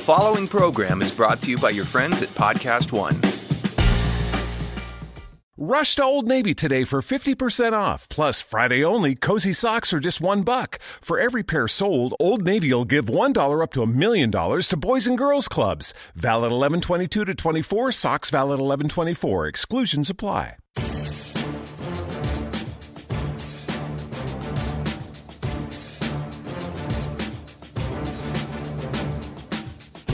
following program is brought to you by your friends at Podcast One. Rush to Old Navy today for 50% off. Plus, Friday only, cozy socks are just $1. For every pair sold, Old Navy will give $1 up to $1 million to Boys and Girls Clubs. Valid 11/22 to 24. Socks valid 11/24. Exclusions apply.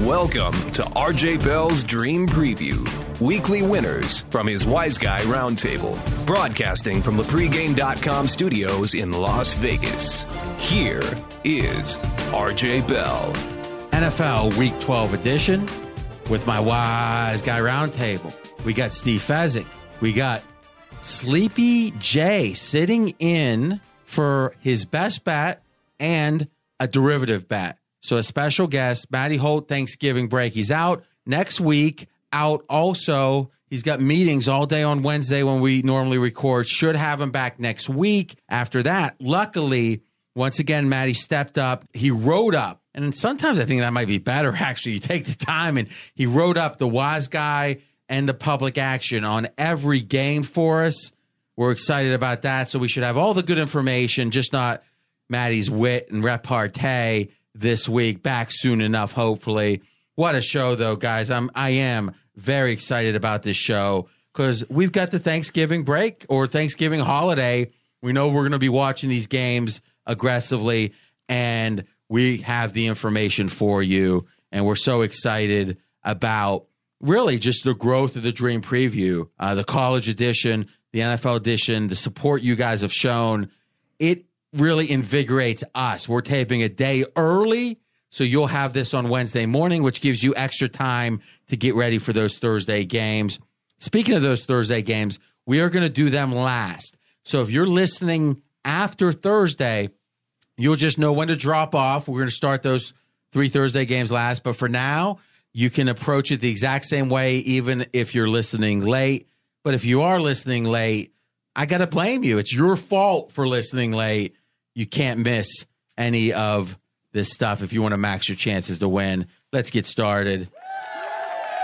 Welcome to RJ Bell's Dream Preview. Weekly winners from his Wiseguy Roundtable. Broadcasting from the pregame.com studios in Las Vegas. Here is RJ Bell. NFL Week 12 edition with my Wiseguy Roundtable. We got Steve Fezzik. We got Sleepy J sitting in for his best bet and a derivative bet. So a special guest, Matty Holt, Thanksgiving break. He's out next week. Out also, he's got meetings all day on Wednesday when we normally record. Should have him back next week. After that, luckily, once again, Matty stepped up. He wrote up, and sometimes I think that might be better, actually. You take the time, and he wrote up the Wiseguy and the public action on every game for us. We're excited about that, so we should have all the good information, just not Matty's wit and repartee this week. Back soon enough, hopefully. What a show, though, guys. I am very excited about this show because we've got the Thanksgiving break or Thanksgiving holiday. We know we're going to be watching these games aggressively, and we have the information for you. And we're so excited about really just the growth of the Dream Preview, the college edition, the NFL edition, the support you guys have shown. It really invigorates us. We're taping a day early, so you'll have this on Wednesday morning, which gives you extra time to get ready for those Thursday games. Speaking of those Thursday games, we are going to do them last. So if you're listening after Thursday, you'll just know when to drop off. We're going to start those 3 Thursday games last. But for now, you can approach it the exact same way, even if you're listening late. But if you are listening late, I got to blame you. It's your fault for listening late. You can't miss any of this stuff if you want to max your chances to win. Let's get started.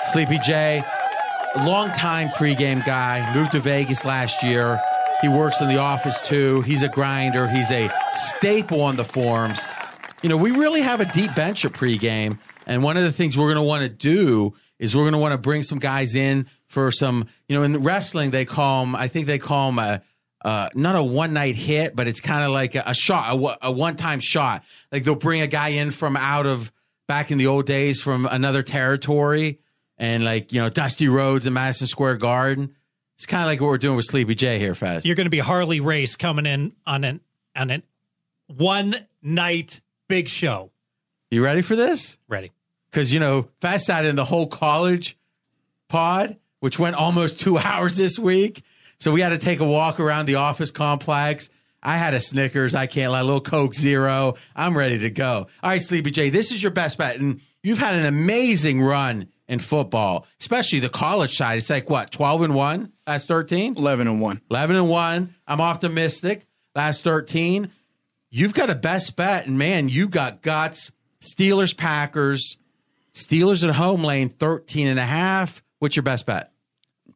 Sleepy J, longtime pregame guy, moved to Vegas last year. He works in the office too. He's a grinder. He's a staple on the forums. You know, we really have a deep bench at pregame, and one of the things we're going to want to do is we're going to want to bring some guys in for some, you know, in wrestling they call them, I think they call them not a one-night hit, but it's kind of like a shot, a one-time shot. Like they'll bring a guy in from out of back in the old days from another territory, and like, you know, Dusty Rhodes and Madison Square Garden. It's kind of like what we're doing with Sleepy J here, Fez. You're going to be Harley Race coming in on an one-night big show. You ready for this? Ready. Because, you know, Fez sat in the whole college pod, which went almost 2 hours this week. So we had to take a walk around the office complex. I had a Snickers. I can't lie. A little Coke Zero. I'm ready to go. All right, Sleepy J, this is your best bet. And you've had an amazing run in football, especially the college side. It's like, what, 12-1 last 13? 11-1. 11-1. I'm optimistic. Last 13. You've got a best bet. And, man, you got guts. Steelers, Packers. Steelers at home laying 13.5. What's your best bet?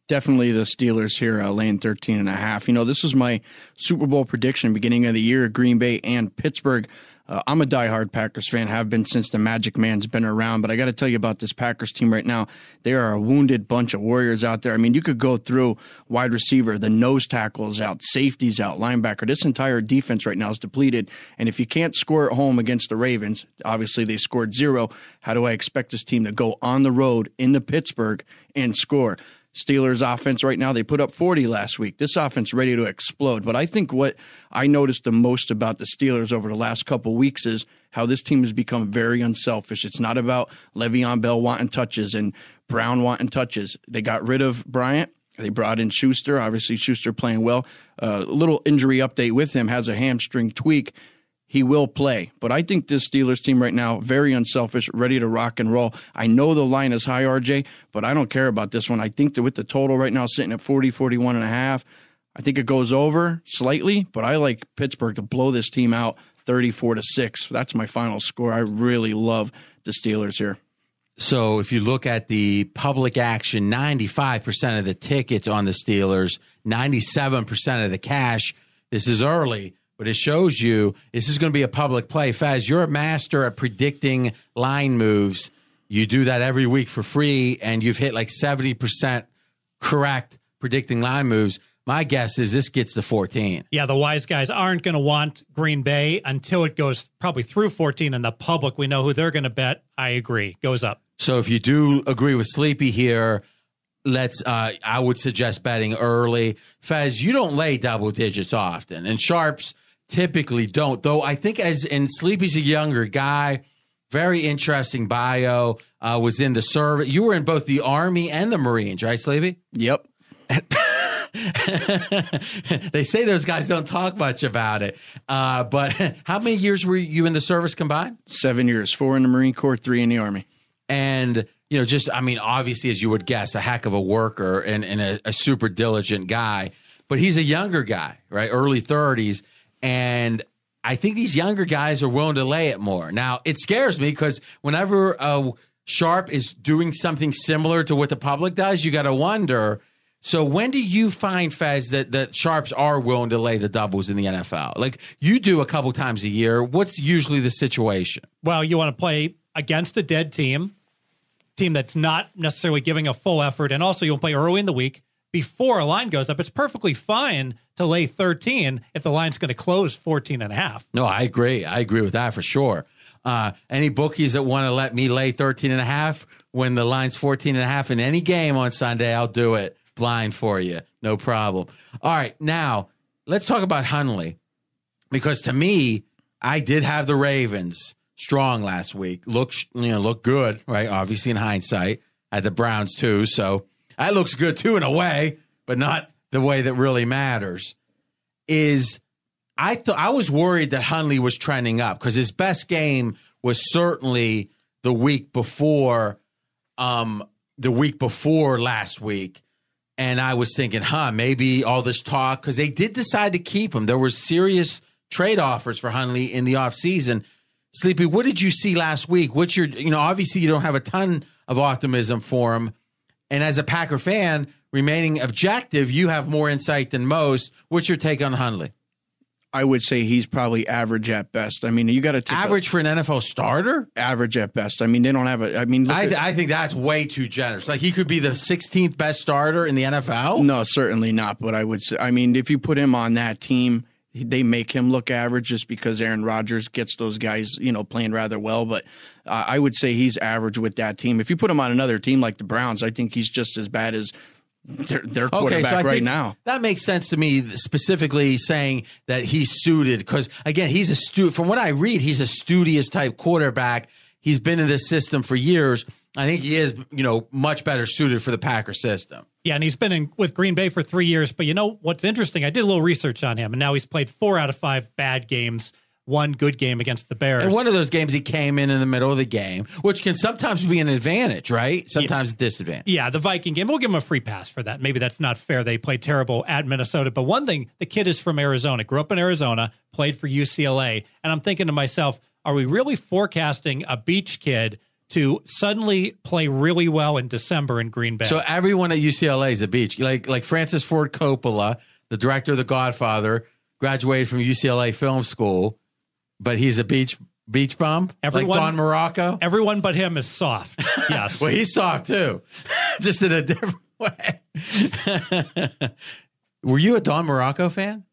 Definitely the Steelers here, laying 13.5. You know, this was my Super Bowl prediction beginning of the year, Green Bay and Pittsburgh. I'm a diehard Packers fan, have been since the Magic Man's been around, but I got to tell you about this Packers team right now. They are a wounded bunch of warriors out there. I mean, you could go through wide receiver, the nose tackles out, safeties out, linebacker. This entire defense right now is depleted, and if you can't score at home against the Ravens, obviously they scored 0, how do I expect this team to go on the road into Pittsburgh and score? Steelers offense right now, they put up 40 last week. This offense ready to explode. But I think what I noticed the most about the Steelers over the last couple weeks is how this team has become very unselfish. It's not about Le'Veon Bell wanting touches and Brown wanting touches. They got rid of Bryant. They brought in Schuster. Obviously, Schuster playing well. A little injury update with him, has a hamstring tweak. He will play. But I think this Steelers team right now, very unselfish, ready to rock and roll. I know the line is high, RJ, but I don't care about this one. I think that with the total right now sitting at 40, 41.5, I think it goes over slightly, but I like Pittsburgh to blow this team out 34-6. That's my final score. I really love the Steelers here. So if you look at the public action, 95% of the tickets on the Steelers, 97% of the cash. This is early, but it shows you this is going to be a public play. Faz, you're a master at predicting line moves. You do that every week for free, and you've hit like 70% correct predicting line moves. My guess is this gets to 14. Yeah, the wise guys aren't going to want Green Bay until it goes probably through 14, and the public, we know who they're going to bet. I agree. Goes up. So if you do agree with Sleepy here, I would suggest betting early. Fez, you don't lay double digits often, and sharps typically don't. Though I think Sleepy's a younger guy, very interesting bio. Was in the service. You were in both the Army and the Marines, right, Sleepy? Yep. They say those guys don't talk much about it. But how many years were you in the service combined? 7 years, 4 in the Marine Corps, 3 in the Army. And, obviously, as you would guess, a heck of a worker and a super diligent guy. But he's a younger guy, right? Early 30s. And I think these younger guys are willing to lay it more. Now, it scares me because whenever a sharp is doing something similar to what the public does, you got to wonder. So when do you find, Fez, that sharps are willing to lay the doubles in the NFL? Like you do a couple times a year. What's usually the situation? Well, you want to play against a dead team that's not necessarily giving a full effort, and also you'll play early in the week before a line goes up. It's perfectly fine to lay 13 if the line's going to close 14.5. No, I agree. I agree with that for sure. Any bookies that want to let me lay 13.5 when the line's 14.5 in any game on Sunday, I'll do it blind for you. No problem. All right, now let's talk about Hundley, because to me, I did have the Ravens strong last week. Look good, right? Obviously, in hindsight, I had the Browns too, so that looks good too in a way, but not the way that really matters. I was worried that Hundley was trending up because his best game was certainly the week before last week. And I was thinking, maybe all this talk, because they did decide to keep him. There were serious trade offers for Hundley in the offseason. Sleepy, what did you see last week? What's your, obviously you don't have a ton of optimism for him. And as a Packer fan, remaining objective, you have more insight than most. What's your take on Hundley? I would say he's probably average at best. I mean, you got to take average for an NFL starter? Average at best. I mean, they don't have I think that's way too generous. Like he could be the 16th best starter in the NFL? No, certainly not. But I would say, if you put him on that team, they make him look average just because Aaron Rodgers gets those guys, playing rather well. But I would say he's average with that team. If you put him on another team like the Browns, I think he's just as bad as their quarterback right now. That makes sense to me, specifically saying that he's suited because, again, from what I read, he's a studious type quarterback. He's been in this system for years. I think he is, much better suited for the Packer system. Yeah, and he's been with Green Bay for 3 years. But what's interesting? I did a little research on him, and now he's played 4 out of 5 bad games, 1 good game against the Bears. And one of those games he came in the middle of the game, which can sometimes be an advantage, right? Sometimes a disadvantage. Yeah, the Viking game. We'll give him a free pass for that. Maybe that's not fair. They played terrible at Minnesota. But one thing, the kid is from Arizona, grew up in Arizona, played for UCLA. And I'm thinking to myself, are we really forecasting a beach kid to suddenly play really well in December in Green Bay? So everyone at UCLA is a beach. Like Francis Ford Coppola, the director of The Godfather, graduated from UCLA Film School, but he's a beach bum? Like Don Morocco? Everyone but him is soft. Yes. Well, he's soft too, just in a different way. Were you a Don Morocco fan?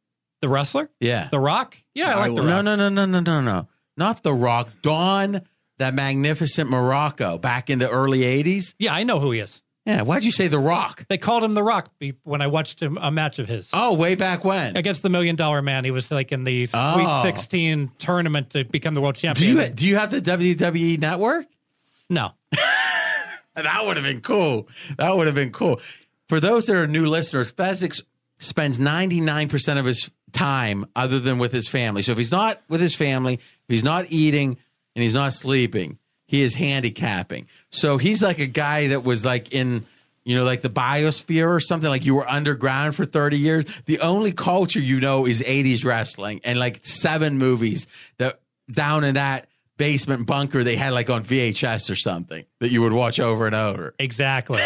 The wrestler? Yeah. The Rock? Yeah, I like The Rock. No. Not The Rock. Don, that magnificent Morocco back in the early 80s. Yeah, I know who he is. Yeah, why'd you say The Rock? They called him The Rock when I watched a match of his. Oh, way back when? Against the $1 Million Man. He was like in the Sweet 16 tournament to become the world champion. Do you have the WWE Network? No. That would have been cool. For those that are new listeners, Fezzik spends 99% of his time other than with his family. So if he's not with his family, if he's not eating and he's not sleeping, he is handicapping. So he's like a guy that was like in, like the biosphere or something, like you were underground for 30 years. The only culture is 80s wrestling and like 7 movies that down in that basement bunker they had like on VHS or something that you would watch over and over. Exactly.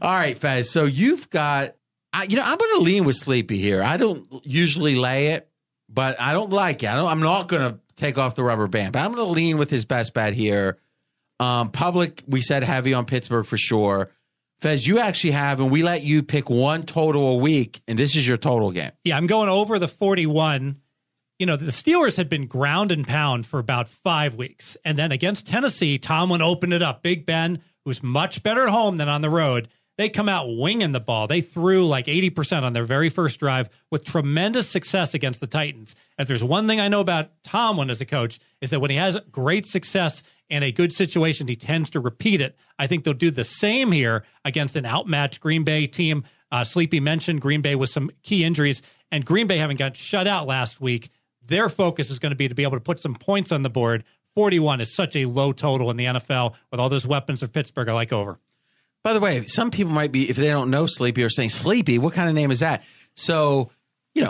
All right, Fez. So you've got, I'm going to lean with Sleepy here. I don't usually lay it, but I don't like it. I'm not going to take off the rubber band, but I'm going to lean with his best bet here. Public, we said heavy on Pittsburgh for sure. Fez, you actually have, and we let you pick one total a week, and this is your total game. Yeah, I'm going over the 41. The Steelers had been ground and pound for about 5 weeks. And then against Tennessee, Tomlin opened it up. Big Ben, who's much better at home than on the road, they come out winging the ball. They threw like 80% on their very first drive with tremendous success against the Titans. If there's one thing I know about Tomlin as a coach, is that when he has great success in a good situation, he tends to repeat it. I think they'll do the same here against an outmatched Green Bay team. Sleepy mentioned Green Bay with some key injuries, and Green Bay having got shut out last week. Their focus is going to be able to put some points on the board. 41 is such a low total in the NFL with all those weapons of Pittsburgh. I like over. By the way, some people might be, if they don't know Sleepy, are saying, Sleepy, what kind of name is that? So,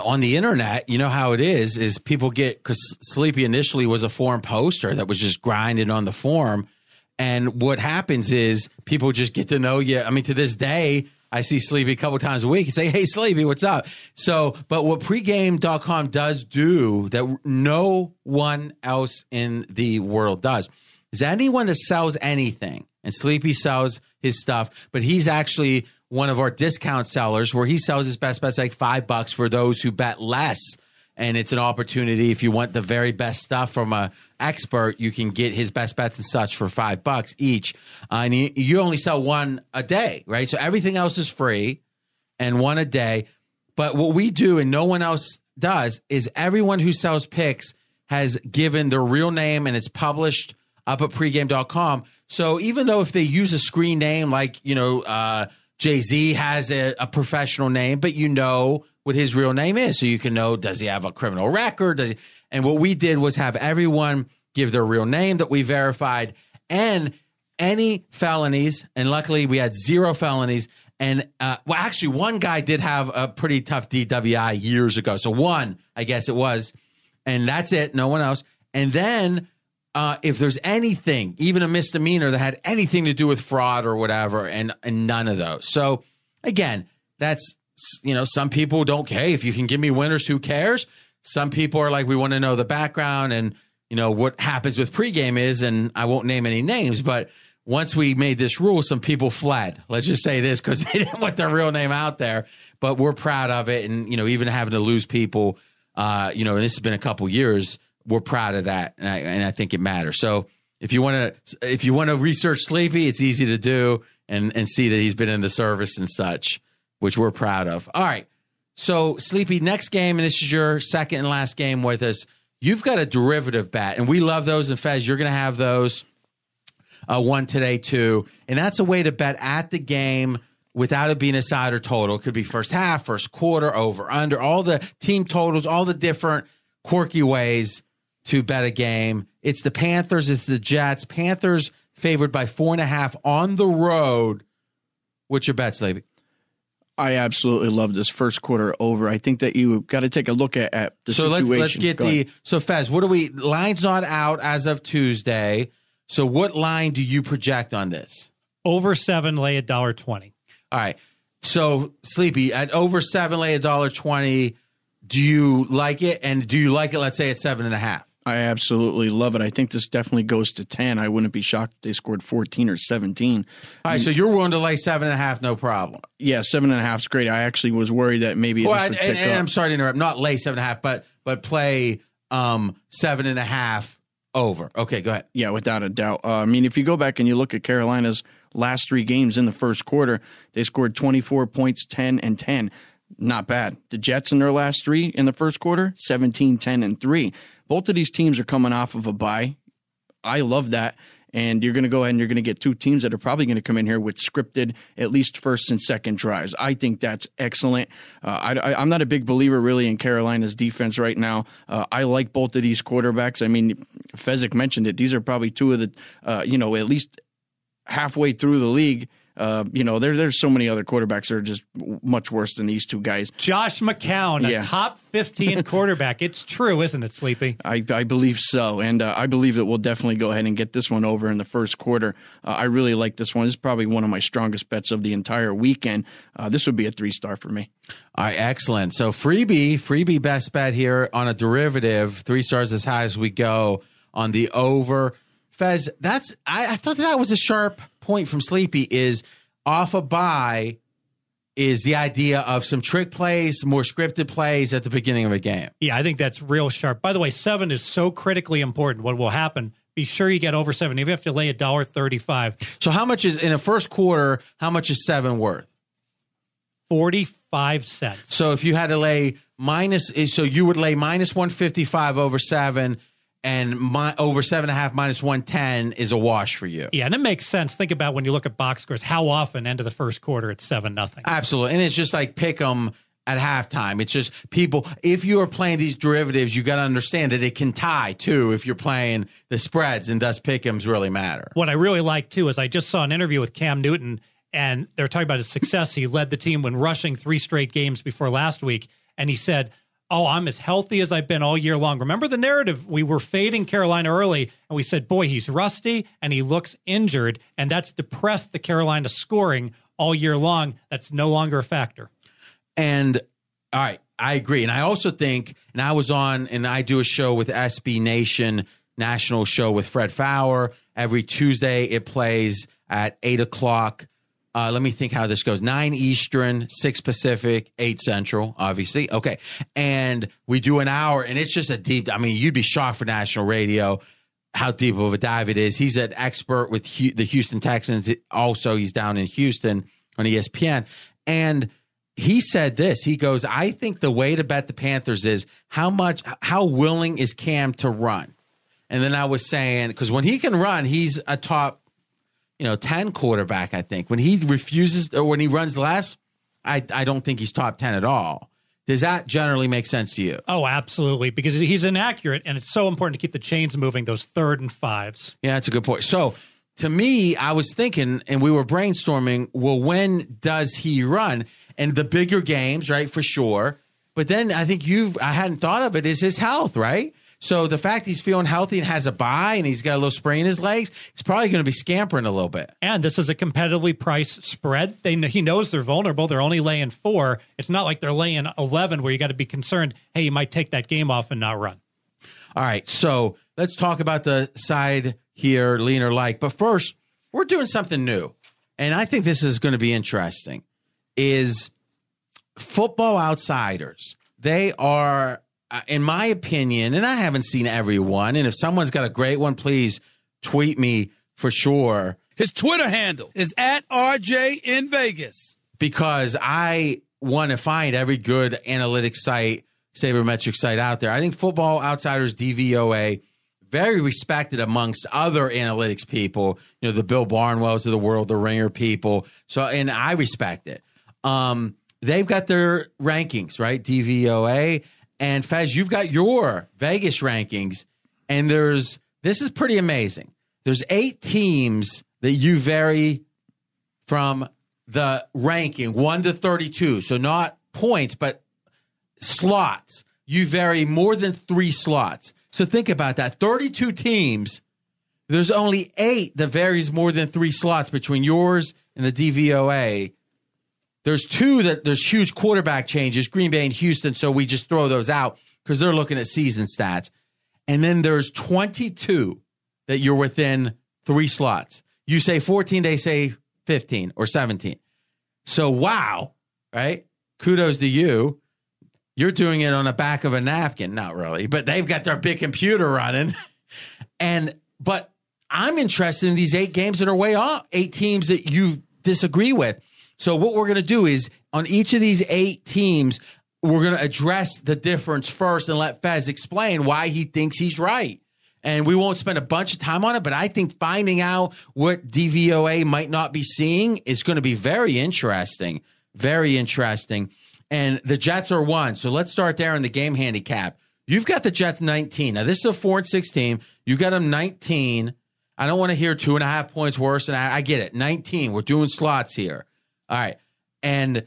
on the internet, you know how it is people get, because Sleepy initially was a forum poster that was just grinding on the forum. And what happens is people just get to know you. I mean, to this day, I see Sleepy a couple times a week and say, hey, Sleepy, what's up? So, but what pregame.com does do that no one else in the world does is anyone that sells anything, and Sleepy sells his stuff, but he's actually one of our discount sellers where he sells his best bets like $5 for those who bet less. And it's an opportunity. If you want the very best stuff from a expert, you can get his best bets and such for $5 each. And you only sell one a day, right? So everything else is free and one a day. But what we do and no one else does is everyone who sells picks has given their real name and it's published up at pregame.com. So even though if they use a screen name like, Jay-Z has a professional name, but what his real name is. So you can know, does he have a criminal record? And what we did was have everyone give their real name that we verified and any felonies. And luckily we had 0 felonies. And actually one guy did have a pretty tough DWI years ago. So one, I guess it was, and that's it. No one else. And then if there's anything, even a misdemeanor that had anything to do with fraud or whatever, and none of those. So again, that's, some people don't care. If you can give me winners, who cares? Some people are like, we want to know the background and, what happens with pregame is, and I won't name any names, but once we made this rule, some people fled. Let's just say this because they didn't want their real name out there, but we're proud of it. And, even having to lose people, and this has been a couple years, we're proud of that. And I think it matters. So if you want to research Sleepy, it's easy to do and see that he's been in the service and such, which we're proud of. All right. So, Sleepy, next game, and this is your second and last game with us, you've got a derivative bet, and we love those. And, Fez, you're going to have those one today, too. And that's a way to bet at the game without it being a side or total. It could be first half, first quarter, over, under, all the team totals, all the different quirky ways to bet a game. It's the Panthers. It's the Jets. Panthers favored by 4.5 on the road. What's your bet, Sleepy? I absolutely love this first quarter over. I think that you got to take a look at the situation. So let's get so Fez, line's not out as of Tuesday. So what line do you project on this? Over 7, lay $1.20. All right. So Sleepy, at over 7, lay $1.20. Do you like it? And do you like it, let's say, at 7.5? I absolutely love it. I think this definitely goes to 10. I wouldn't be shocked if they scored 14 or 17. All right, so you're willing to lay 7.5, no problem. Yeah, 7.5 is great. I actually was worried that maybe this would pick up. I'm sorry to interrupt. Not lay 7.5, but play 7.5 over. Okay, go ahead. Yeah, without a doubt. If you go back and you look at Carolina's last 3 games in the first quarter, they scored 24 points, 10, and 10. Not bad. The Jets in their last 3 in the first quarter, 17, 10, and 3. Both of these teams are coming off of a bye. I love that. And you're going to go ahead and you're going to get 2 teams that are probably going to come in here with scripted, at least first and second drives. I think that's excellent. I'm not a big believer really in Carolina's defense right now. I like both of these quarterbacks. I mean, Fezzik mentioned it. These are probably 2 of the, at least halfway through the league. There's so many other quarterbacks that are just much worse than these two guys. Josh McCown, a top 15 quarterback. It's true, isn't it, Sleepy? I believe so, and I believe that we'll definitely go ahead and get this one over in the first quarter. I really like this one. This is probably one of my strongest bets of the entire weekend. This would be a 3-star for me. All right, excellent. So freebie best bet here on a derivative, 3 stars as high as we go on the over. Fez, I thought that was a sharp point from Sleepy, is off a bye is the idea of some trick plays, more scripted plays at the beginning of a game. Yeah, I think that's real sharp. By the way, 7 is so critically important. What will happen? Be sure you get over 7. If you have to lay $1.35. So how much is, in a first quarter, how much is 7 worth? 45 cents. So if you had to lay so you would lay minus 155 over 7, and over 7.5 minus 110 is a wash for you. Yeah, and it makes sense. Think about when you look at box scores, how often end of the first quarter it's 7-0. Absolutely. And it's just like pick 'em at halftime. It's just people, if you are playing these derivatives, you got to understand that it can tie too if you're playing the spreads, and thus pick 'ems really matter. What I really like too is I just saw an interview with Cam Newton, and they're talking about his success. He led the team when rushing 3 straight games before last week, and he said, I'm as healthy as I've been all year long. Remember the narrative? We were fading Carolina early, and we said, boy, he's rusty, and he looks injured, and that's depressed the Carolina scoring all year long. That's no longer a factor. And, all right, I agree. And I also think, and I was on, and I do a show with SB Nation, national show with Fred Fowler. Every Tuesday it plays at 8 o'clock. Let me think how this goes. 9 Eastern, 6 Pacific, 8 Central, obviously. Okay. And we do an hour, and it's just a deep, you'd be shocked for national radio how deep of a dive it is. He's an expert with the Houston Texans. Also, he's down in Houston on ESPN. And he said this. He goes, I think the way to bet the Panthers is how willing is Cam to run? And then I was saying, because when he can run, he's a top 10 quarterback, I think. When he refuses, or when he runs less, I don't think he's top 10 at all. Does that generally make sense to you? Oh, absolutely, because he's inaccurate, and it's so important to keep the chains moving, those 3rd and 5s. Yeah, that's a good point. So, to me, I was thinking, and we were brainstorming, well, when does he run? And the bigger games, right, for sure. But then I think I hadn't thought of it, is his health, right? So the fact he's feeling healthy and has a bye and he's got a little sprain in his legs, he's probably going to be scampering a little bit. And this is a competitively priced spread. He knows they're vulnerable. They're only laying 4. It's not like they're laying 11 where you got to be concerned, hey, you might take that game off and not run. All right, so let's talk about the side here, lean or like. But first, we're doing something new, and I think this is going to be interesting, is Football Outsiders. They are, in my opinion, and I haven't seen every one, and if someone's got a great one, please tweet me for sure. His Twitter handle is @RJ in Vegas. Because I want to find every good analytics site, sabermetric site out there. I think Football Outsiders, DVOA, very respected amongst other analytics people, the Bill Barnwells of the world, the Ringer people. So, and I respect it. They've got their rankings, right? DVOA. And Fez, you've got your Vegas rankings, and this is pretty amazing. There's 8 teams that you vary from the ranking 1 to 32. So not points, but slots. You vary more than 3 slots. So think about that. 32 teams. There's only 8 that varies more than 3 slots between yours and the DVOA. There's 2 that there's huge quarterback changes, Green Bay and Houston, so we just throw those out because they're looking at season stats. And then there's 22 that you're within 3 slots. You say 14, they say 15 or 17. So, wow, right? Kudos to you. You're doing it on the back of a napkin. Not really, but they've got their big computer running. But I'm interested in these 8 games that are way off, 8 teams that you disagree with. So what we're going to do is on each of these 8 teams, we're going to address the difference first and let Fez explain why he thinks he's right. And we won't spend a bunch of time on it, but I think finding out what DVOA might not be seeing is going to be very interesting. Very interesting. And the Jets are 1. So let's start there in the game handicap. You've got the Jets 19. Now, this is a 4-6 team. You got them 19. I don't want to hear 2.5 points worse. And I get it. 19. We're doing slots here. All right. And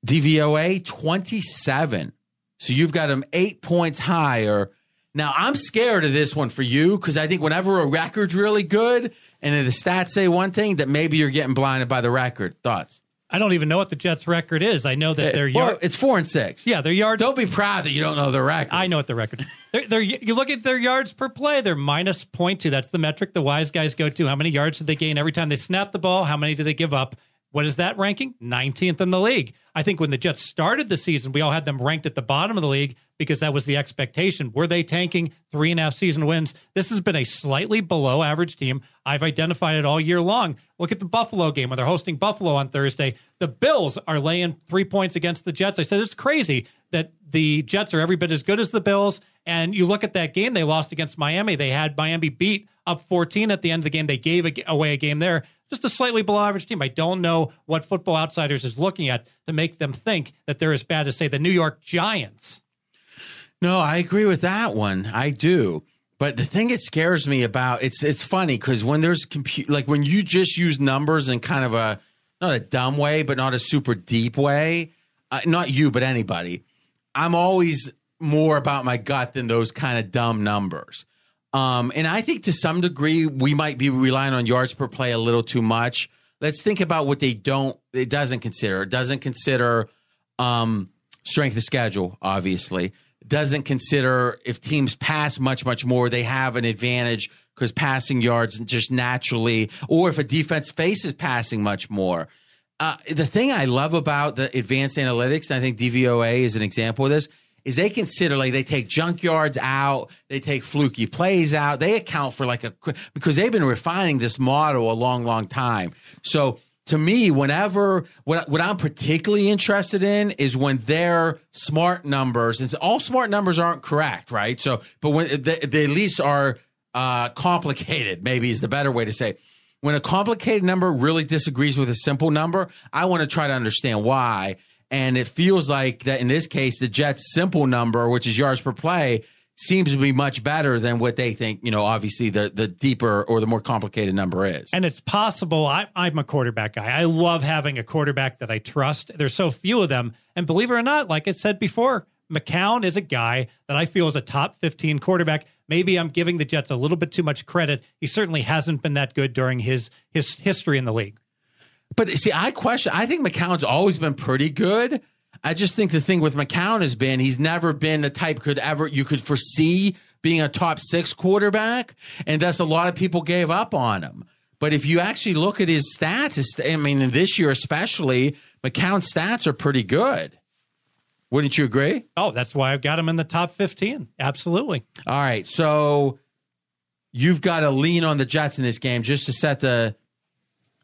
DVOA, 27. So you've got them 8 points higher. Now, I'm scared of this one for you because I think whenever a record's really good and the stats say one thing, that maybe you're getting blinded by the record. Thoughts? I don't even know what the Jets' record is. I know that their yard. It's 4-6. Yeah, their yards. Don't be proud that you don't know the record. I know what the record. You look at their yards per play. They're minus 0.2. That's the metric the wise guys go to. How many yards did they gain every time they snap the ball? How many do they give up? What is that ranking? 19th in the league. I think when the Jets started the season, we all had them ranked at the bottom of the league because that was the expectation. Were they tanking 3.5 season wins? This has been a slightly below average team. I've identified it all year long. Look at the Buffalo game when they're hosting Buffalo on Thursday. The Bills are laying 3 points against the Jets. I said it's crazy that the Jets are every bit as good as the Bills. And you look at that game they lost against Miami. They had Miami beat up 14 at the end of the game. They gave away a game there. Just a slightly below average team. I don't know what Football Outsiders is looking at to make them think that they're as bad as, say, the New York Giants. No, I agree with that one. I do. But the thing it scares me about, it's funny because when there's like when you just use numbers in kind of a, not a dumb way, but not a super deep way, not you, but anybody, I'm always more about my gut than those kind of dumb numbers. And I think to some degree, we might be relying on yards per play a little too much. Let's think about what it doesn't consider. It doesn't consider strength of schedule, obviously. It doesn't consider if teams pass much, much more, they have an advantage because passing yards just naturally, or if a defense faces passing much more. The thing I love about the advanced analytics, and I think DVOA is an example of this, is they consider, like, they take junk yards out, they take fluky plays out, they account for because they've been refining this model a long, long time. So to me, what I'm particularly interested in is when their smart numbers, and all smart numbers aren't correct, right? So, but when they at least are complicated, maybe is the better way to say it. When a complicated number really disagrees with a simple number, I want to try to understand why. And it feels like that in this case, the Jets' simple number, which is yards per play, seems to be much better than what they think, obviously the deeper or the more complicated number is. And it's possible. I'm a quarterback guy. I love having a quarterback that I trust. There's so few of them. And believe it or not, like I said before, McCown is a guy that I feel is a top 15 quarterback. Maybe I'm giving the Jets a little bit too much credit. He certainly hasn't been that good during his history in the league. But see, I think McCown's always been pretty good. I just think the thing with McCown has been he's never been the type you could foresee being a top 6 quarterback, and thus a lot of people gave up on him. But if you actually look at his stats, this year especially, McCown's stats are pretty good. Wouldn't you agree? Oh, that's why I've got him in the top 15. Absolutely. All right, so you've got to lean on the Jets in this game just to set the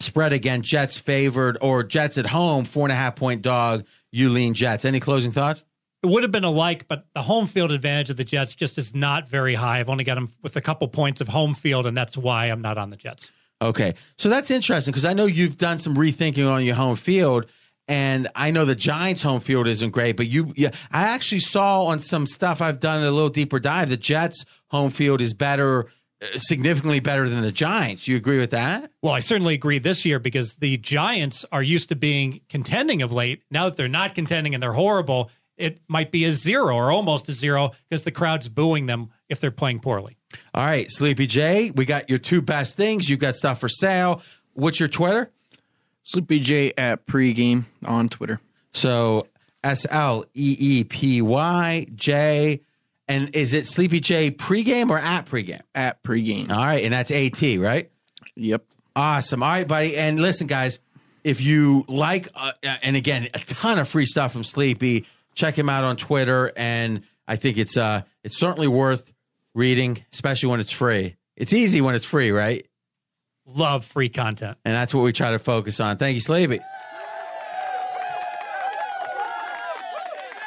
spread again. Jets favored, or Jets at home, 4.5-point dog. You lean Jets. Any closing thoughts? It would have been a but the home field advantage of the Jets just is not very high. I've only got them with a couple points of home field, and that's why I'm not on the Jets. Okay, so that's interesting because I know you've done some rethinking on your home field, and I know the Giants' home field isn't great, but I actually saw on some stuff I've done a little deeper dive, the Jets' home field is better, significantly better than the Giants. You agree with that? Well, I certainly agree this year because the Giants are used to being contending of late. Now that they're not contending and they're horrible, it might be a 0 or almost a 0 because the crowd's booing them if they're playing poorly. All right, Sleepy J, we got your 2 best things. You've got stuff for sale. What's your Twitter? Sleepy J at pregame on Twitter. So SLEEPYJ. And is it Sleepy J pregame or at pregame? At pregame. All right, and that's AT, right? Yep. Awesome. All right, buddy. And listen, guys, if you like, and again, a ton of free stuff from Sleepy, check him out on Twitter. And I think it's certainly worth reading, especially when it's free. It's easy when it's free, right? Love free content. And that's what we try to focus on. Thank you, Sleepy.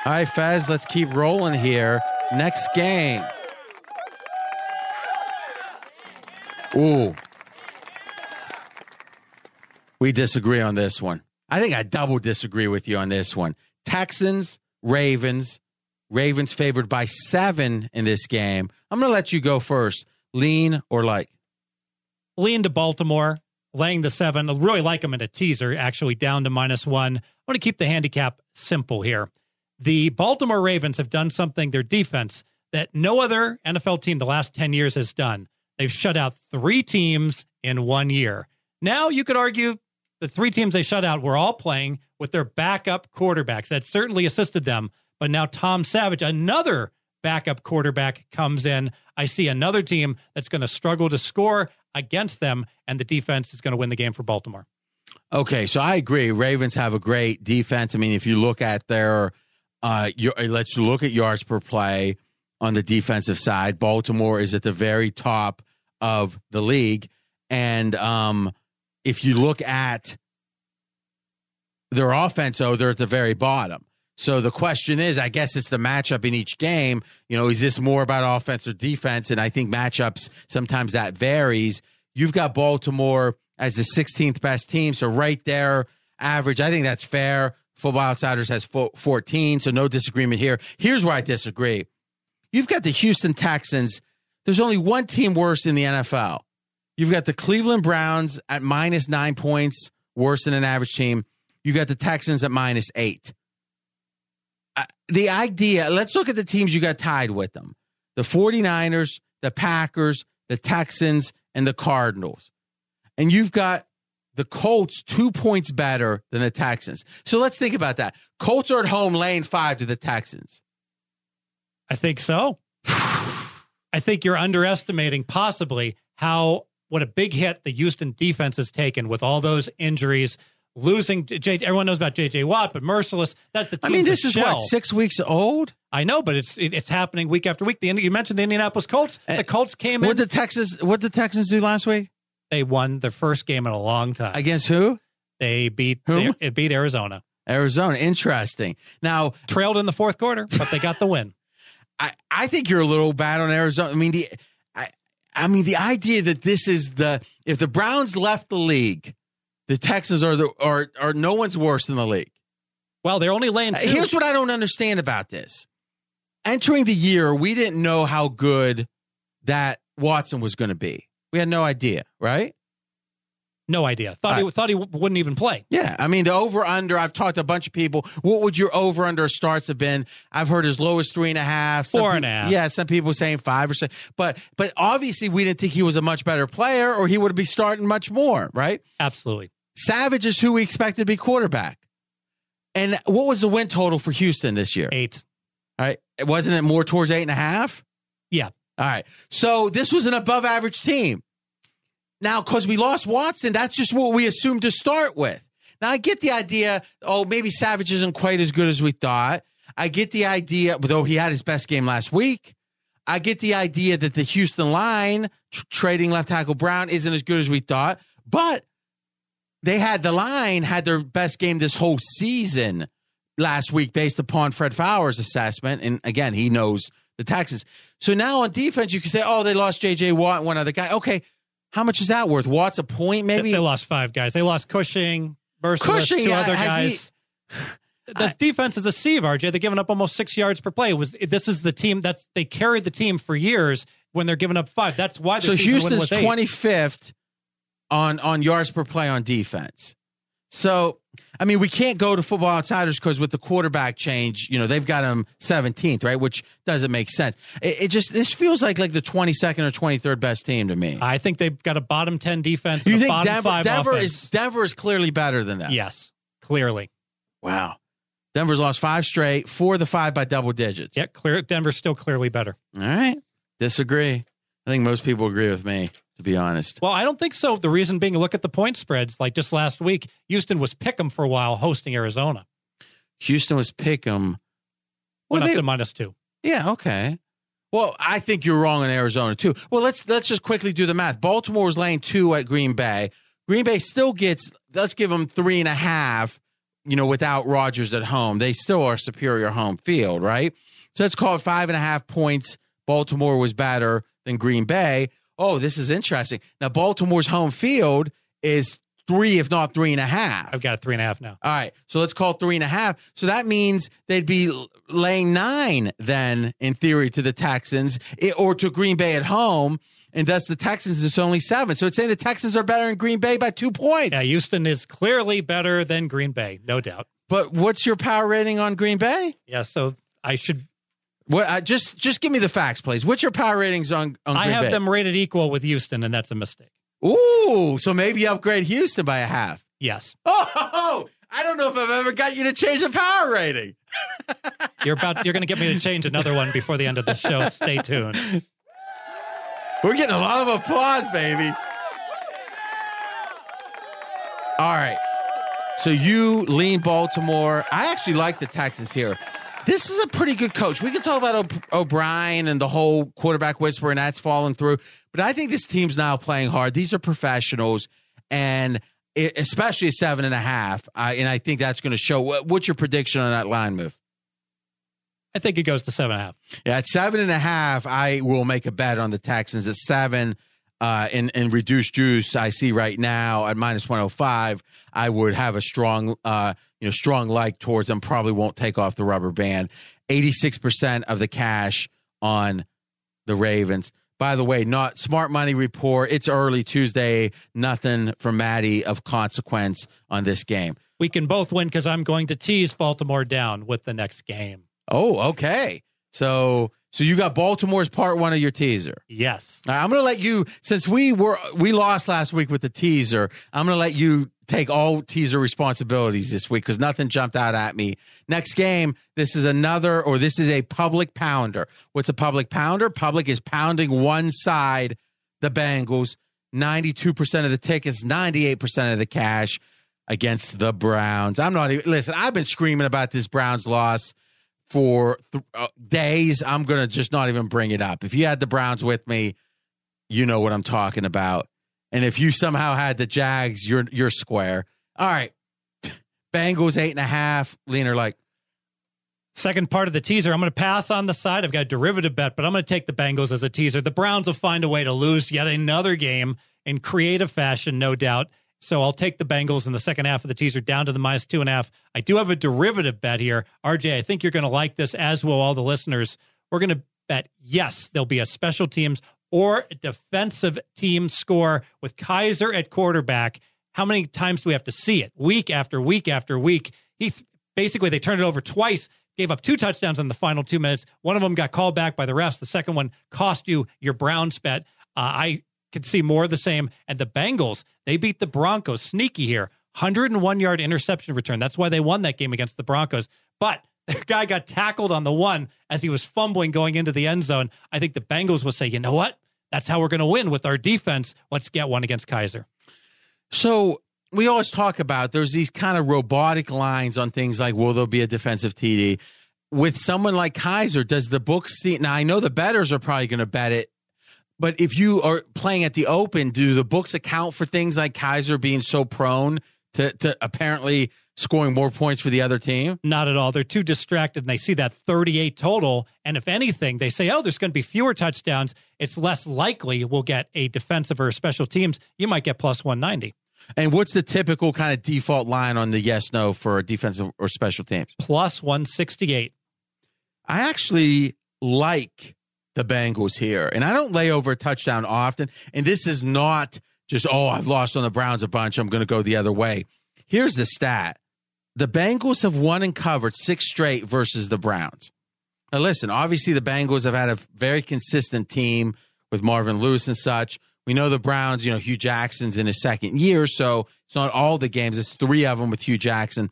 All right, Fez, let's keep rolling here. Next game. Ooh. We disagree on this one. I think I double disagree with you on this one. Texans, Ravens. Ravens favored by 7 in this game. I'm going to let you go first. Lean or like? Lean to Baltimore, laying the 7. I really like them in a teaser, actually down to -1. I want to keep the handicap simple here. The Baltimore Ravens have done something, their defense, that no other NFL team the last 10 years has done. They've shut out 3 teams in 1 year. Now you could argue the 3 teams they shut out were all playing with their backup quarterbacks. That certainly assisted them. But now Tom Savage, another backup quarterback, comes in. I see another team that's going to struggle to score against them, and the defense is going to win the game for Baltimore. Okay, so I agree. Ravens have a great defense. I mean, if you look at their, let's look at yards per play on the defensive side. Baltimore is at the very top of the league. And if you look at their offense, though, they're at the very bottom. So the question is, I guess it's the matchup in each game. You know, is this more about offense or defense? And I think matchups, sometimes that varies. You've got Baltimore as the 16th best team, so right there, average. I think that's fair. Football Outsiders has 14, so no disagreement here. Here's where I disagree. You've got the Houston Texans. There's only one team worse in the NFL. You've got the Cleveland Browns at -9 points, worse than an average team. You got the Texans at -8. The idea, let's look at the teams you got tied with them. The 49ers, the Packers, the Texans, and the Cardinals. And you've got the Colts 2 points better than the Texans. So let's think about that. Colts are at home laying 5 to the Texans. I think so. I think you're underestimating possibly what a big hit the Houston defense has taken with all those injuries. Losing everyone knows about J.J. Watt, but merciless. That's the team. I mean, this is shell. what, 6 weeks old? I know, but it's happening week after week. You mentioned the Indianapolis Colts. The Colts came in. What did the Texans do last week? They won their first game in a long time. Against who? They beat whom? It beat Arizona. Arizona, interesting. Now trailed in the fourth quarter, but they got the win. I think you're a little bad on Arizona. I mean the idea that this is if the Browns left the league, the Texans are no one's worse than the league. Well, they're only laying 2. Here's what I don't understand about this. Entering the year, we didn't know how good that Watson was going to be. We had no idea, right? No idea. Thought he wouldn't even play. Yeah, I mean the over/under. I've talked to a bunch of people. What would your over/under starts have been? I've heard as low as 3.5, 4.5. Yeah, some people saying 5 or 6. But obviously we didn't think he was a much better player, or he would be starting much more, right? Absolutely. Savage is who we expected to be quarterback. And what was the win total for Houston this year? 8. All right, wasn't it more towards 8.5? Yeah. All right. So this was an above average team. Now, because we lost Watson, that's just what we assumed to start with. Now, I get the idea, maybe Savage isn't quite as good as we thought. I get the idea, though he had his best game last week. I get the idea that the Houston line, trading left tackle Brown, isn't as good as we thought. But the line had their best game this whole season last week based upon Fred Fowler's assessment. And again, he knows the Texans. So now on defense, you can say, they lost J.J. Watt and one other guy. Okay. How much is that worth? Watt's a point, maybe? They lost 5 guys. They lost Cushing, Merciless, 2 other guys. This defense is a sieve, RJ. They're giving up almost 6 yards per play. This is the team they carried the team for years when they're giving up 5. That's why. So Houston's 25th on yards per play on defense. So, I mean, we can't go to Football Outsiders because with the quarterback change, they've got him 17th, right? Which doesn't make sense. This feels like the 22nd or 23rd best team to me. I think they've got a bottom 10 defense. You and think a bottom 5 offense. Denver is clearly better than that? Yes, clearly. Wow. Denver's lost 5 straight, 4 of the 5 by double digits. Yeah, Denver's still clearly better. All right. Disagree. I think most people agree with me, to be honest. Well, I don't think so. The reason being, look at the point spreads. Like just last week, Houston was pick'em for a while hosting Arizona. Houston was pick'em. Went up to -2. Yeah, okay. Well, I think you're wrong on Arizona, too. Well, let's just quickly do the math. Baltimore was laying 2 at Green Bay. Green Bay still gets, let's give them 3.5, without Rodgers at home. They still are superior home field, right? So let's call it 5.5 points. Baltimore was better than Green Bay. Oh, this is interesting. Now, Baltimore's home field is 3, if not 3.5. I've got a 3.5 now. All right. So let's call it 3.5. So that means they'd be laying 9 then, in theory, to the Texans or to Green Bay at home. and thus the Texans is only 7. So it's saying the Texans are better in Green Bay by 2 points. Yeah, Houston is clearly better than Green Bay, no doubt. But what's your power rating on Green Bay? Yeah, so I should... Well, just give me the facts, please. What's your power ratings on Green Bay? I have them rated equal with Houston, and that's a mistake. Ooh, so maybe upgrade Houston by a half. Yes. Oh, I don't know if I've ever got you to change a power rating. You're going to get me to change another one before the end of the show. Stay tuned. We're getting a lot of applause, baby. All right. So you lean Baltimore. I actually like the Texans here. This is a pretty good coach. We can talk about O'Brien and the whole quarterback whisper, and that's fallen through. But I think this team's now playing hard. These are professionals, and especially a 7.5. And I think that's going to show. What's your prediction on that line move? I think it goes to 7.5. Yeah, at 7.5, I will make a bet on the Texans. At 7, in reduced juice, I see right now at minus 105. I would have a strong, strong like towards them. Probably won't take off the rubber band. 86% of the cash on the Ravens. By the way, not smart money report. It's early Tuesday. Nothing from Maddie of consequence on this game. We can both win because I'm going to tease Baltimore down with the next game. Oh, okay. So you got Baltimore's part 1 of your teaser. Yes. All right, I'm going to let you, since we lost last week with the teaser, I'm going to let you take all teaser responsibilities this week because nothing jumped out at me. Next game, this is a public pounder. What's a public pounder? Public is pounding one side, the Bengals, 92% of the tickets, 98% of the cash against the Browns. Listen, I've been screaming about this Browns loss for days. I'm going to just not even bring it up. If you had the Browns with me, you know what I'm talking about. And if you somehow had the Jags, you're square. All right. Bengals 8.5. Leaner like. Second part of the teaser, I'm going to pass on the side. I've got a derivative bet, but I'm going to take the Bengals as a teaser. The Browns will find a way to lose yet another game in creative fashion, no doubt. So I'll take the Bengals in the second half of the teaser down to the minus 2.5. I do have a derivative bet here. RJ, I think you're going to like this, as will all the listeners. We're going to bet, yes, there'll be a special teams or a defensive team score with Kaiser at quarterback. How many times do we have to see it? Week after week after week. Basically, they turned it over twice, gave up 2 touchdowns in the final 2 minutes. One of them got called back by the refs. The second one cost you your Browns bet. I could see more of the same. And the Bengals, they beat the Broncos. Sneaky here. 101-yard interception return. That's why they won that game against the Broncos. But their guy got tackled on the one as he was fumbling going into the end zone. I think the Bengals will say, you know what? That's how we're going to win with our defense. Let's get one against Kaiser. So we always talk about there's these kind of robotic lines on things like, will there be a defensive TD? With someone like Kaiser, does the book see? Now, I know the bettors are probably going to bet it, but if you are playing at the open, do the books account for things like Kaiser being so prone to apparently scoring more points for the other team? Not at all. They're too distracted, and they see that 38 total, and if anything, they say, oh, there's going to be fewer touchdowns. It's less likely we'll get a defensive or special teams. You might get plus 190. And what's the typical kind of default line on the yes-no for defensive or special teams? Plus 168. I actually like the Bengals here, and I don't lay over a touchdown often, and this is not just, I've lost on the Browns a bunch, I'm going to go the other way. Here's the stat. The Bengals have won and covered 6 straight versus the Browns. Now, listen, obviously the Bengals have had a very consistent team with Marvin Lewis and such. We know the Browns, Hugh Jackson's in his second year, so it's not all the games. It's 3 of them with Hugh Jackson.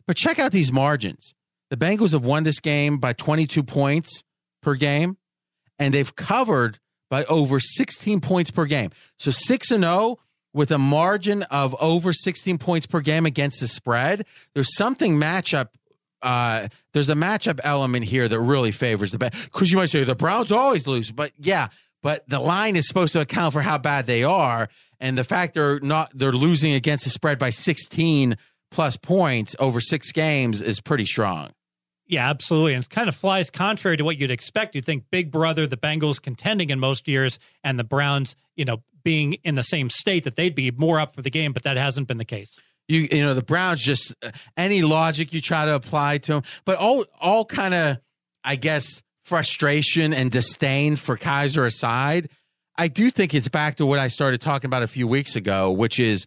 But check out these margins. The Bengals have won this game by 22 points per game, and they've covered by over 16 points per game. So 6-0 with a margin of over 16 points per game against the spread. There's something matchup. There's a matchup element here that really favors the Bengals. Because you might say the Browns always lose, but yeah. But the line is supposed to account for how bad they are, and the fact they're losing against the spread by 16 plus points over 6 games is pretty strong. Yeah, absolutely. And it kind of flies contrary to what you'd expect. You'd think Big Brother, the Bengals contending in most years, and the Browns, being in the same state that they'd be more up for the game, but that hasn't been the case. The Browns just any logic you try to apply to them, but all kind of, I guess, frustration and disdain for Kaiser aside, I do think it's back to what I started talking about a few weeks ago, which is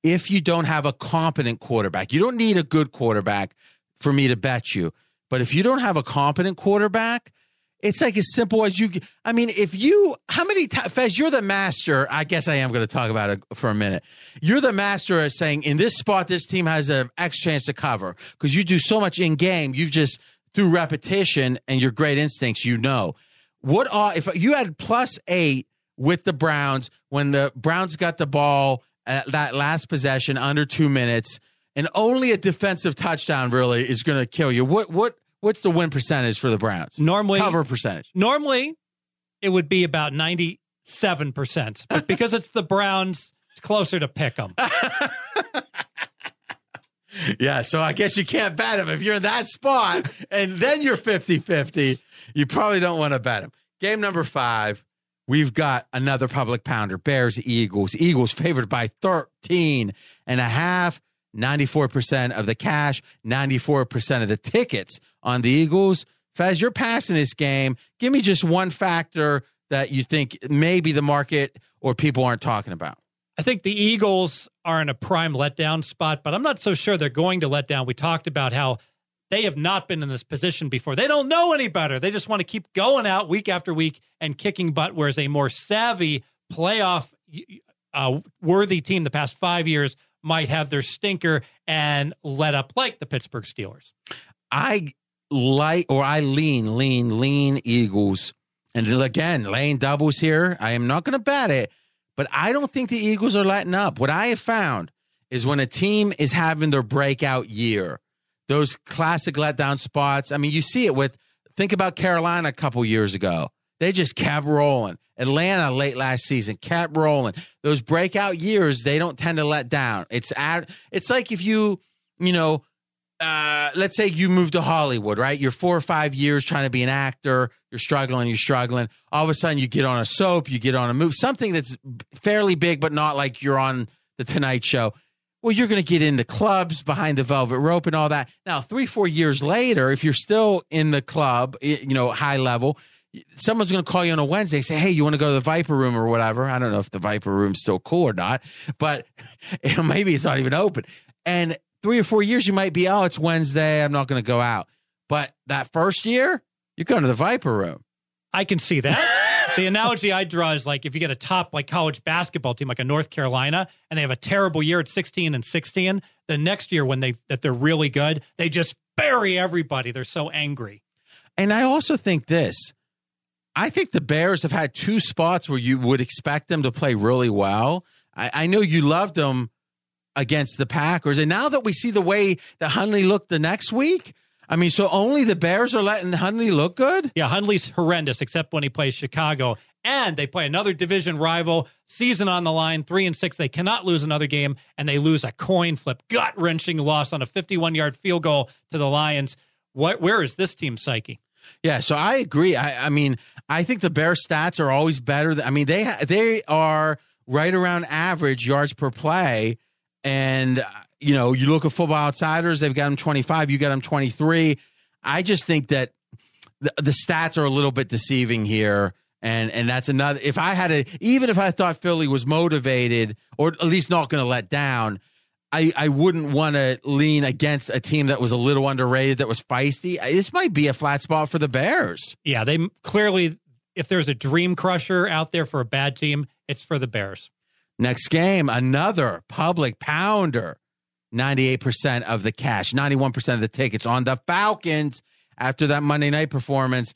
if you don't have a competent quarterback, you don't need a good quarterback for me to bet you. But if you don't have a competent quarterback, it's like as simple as you. I mean, if you, how many times, Fez, you're the master. I guess I am going to talk about it for a minute. You're the master at saying in this spot, this team has an X chance to cover because you do so much in game. You've just through repetition and your great instincts, if you had +8 with the Browns when the Browns got the ball at that last possession under 2 minutes, and only a defensive touchdown really is going to kill you. What's the win percentage for the Browns? Cover percentage. Normally, it would be about 97%. But because it's the Browns, it's closer to pick 'em. Yeah, so I guess you can't bet them. If you're in that spot and then you're 50-50, you probably don't want to bet them. Game number 5, we've got another public pounder, Bears-Eagles. Eagles favored by 13.5. 94% of the cash, 94% of the tickets on the Eagles. Fez, you're passing this game. Give me just one factor that you think maybe the market or people aren't talking about. I think the Eagles are in a prime letdown spot, but I'm not so sure they're going to let down. We talked about how they have not been in this position before. They don't know any better. They just want to keep going out week after week and kicking butt, whereas a more savvy playoff worthy team the past 5 years might have their stinker and let up like the Pittsburgh Steelers. I lean Eagles. And again, laying doubles here. I am not going to bet it, but I don't think the Eagles are letting up. What I have found is when a team is having their breakout year, those classic letdown spots. I mean, you see it think about Carolina a couple years ago. They just kept rolling. Atlanta late last season kept rolling. Those breakout years, they don't tend to let down. It's like if let's say you move to Hollywood, right? You're 4 or 5 years trying to be an actor. You're struggling. All of a sudden, you get on a soap, you get on a movie, something that's fairly big, but not like you're on the Tonight Show. Well, you're going to get into clubs behind the velvet rope and all that. Now, 3-4 years later, if you're still in the club, high level, someone's going to call you on a Wednesday and say, hey, you want to go to the Viper Room or whatever? I don't know if the Viper Room's still cool or not, but maybe it's not even open. And 3 or 4 years, you might be, it's Wednesday, I'm not going to go out. But that first year, you're going to the Viper Room. I can see that. The analogy I draw is like if you get a top college basketball team like a North Carolina and they have a terrible year at 16-16, the next year when they're really good, they just bury everybody. They're so angry. And I also think this. I think the Bears have had 2 spots where you would expect them to play really well. I know you loved them against the Packers. And now that we see the way that Hundley looked the next week, I mean, so only the Bears are letting Hundley look good? Yeah, Hundley's horrendous except when he plays Chicago. And they play another division rival, season on the line, 3-6. They cannot lose another game, and they lose a coin flip, gut-wrenching loss on a 51-yard field goal to the Lions. Where is this team's psyche? Yeah, so I agree. I mean, I think the Bears stats are always better. They are right around average yards per play. And, you look at Football Outsiders, they've got them 25, you got them 23. I just think that the stats are a little bit deceiving here. And that's another, even if I thought Philly was motivated or at least not going to let down, I wouldn't want to lean against a team that was a little underrated, that was feisty. This might be a flat spot for the Bears. Yeah, they clearly, if there's a dream crusher out there for a bad team, it's for the Bears. Next game, another public pounder. 98% of the cash, 91% of the tickets on the Falcons after that Monday night performance.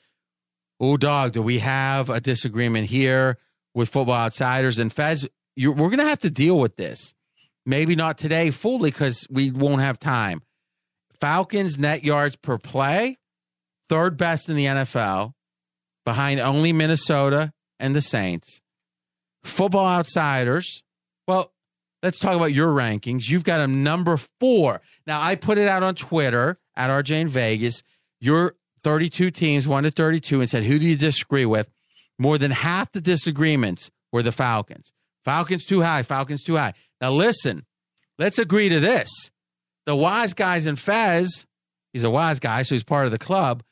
Oh, dog, do we have a disagreement here with Football Outsiders? And Fez, we're going to have to deal with this. Maybe not today fully because we won't have time. Falcons net yards per play, 3rd best in the NFL, behind only Minnesota and the Saints. Football Outsiders, well, let's talk about your rankings. You've got them number 4. Now, I put it out on Twitter at RJ in Vegas. Your 32 teams, 1 to 32, and said, who do you disagree with? More than half the disagreements were the Falcons. Falcons too high, Falcons too high. Now, listen, let's agree to this. The wise guys in Fez, he's a wise guy, so he's part of the club.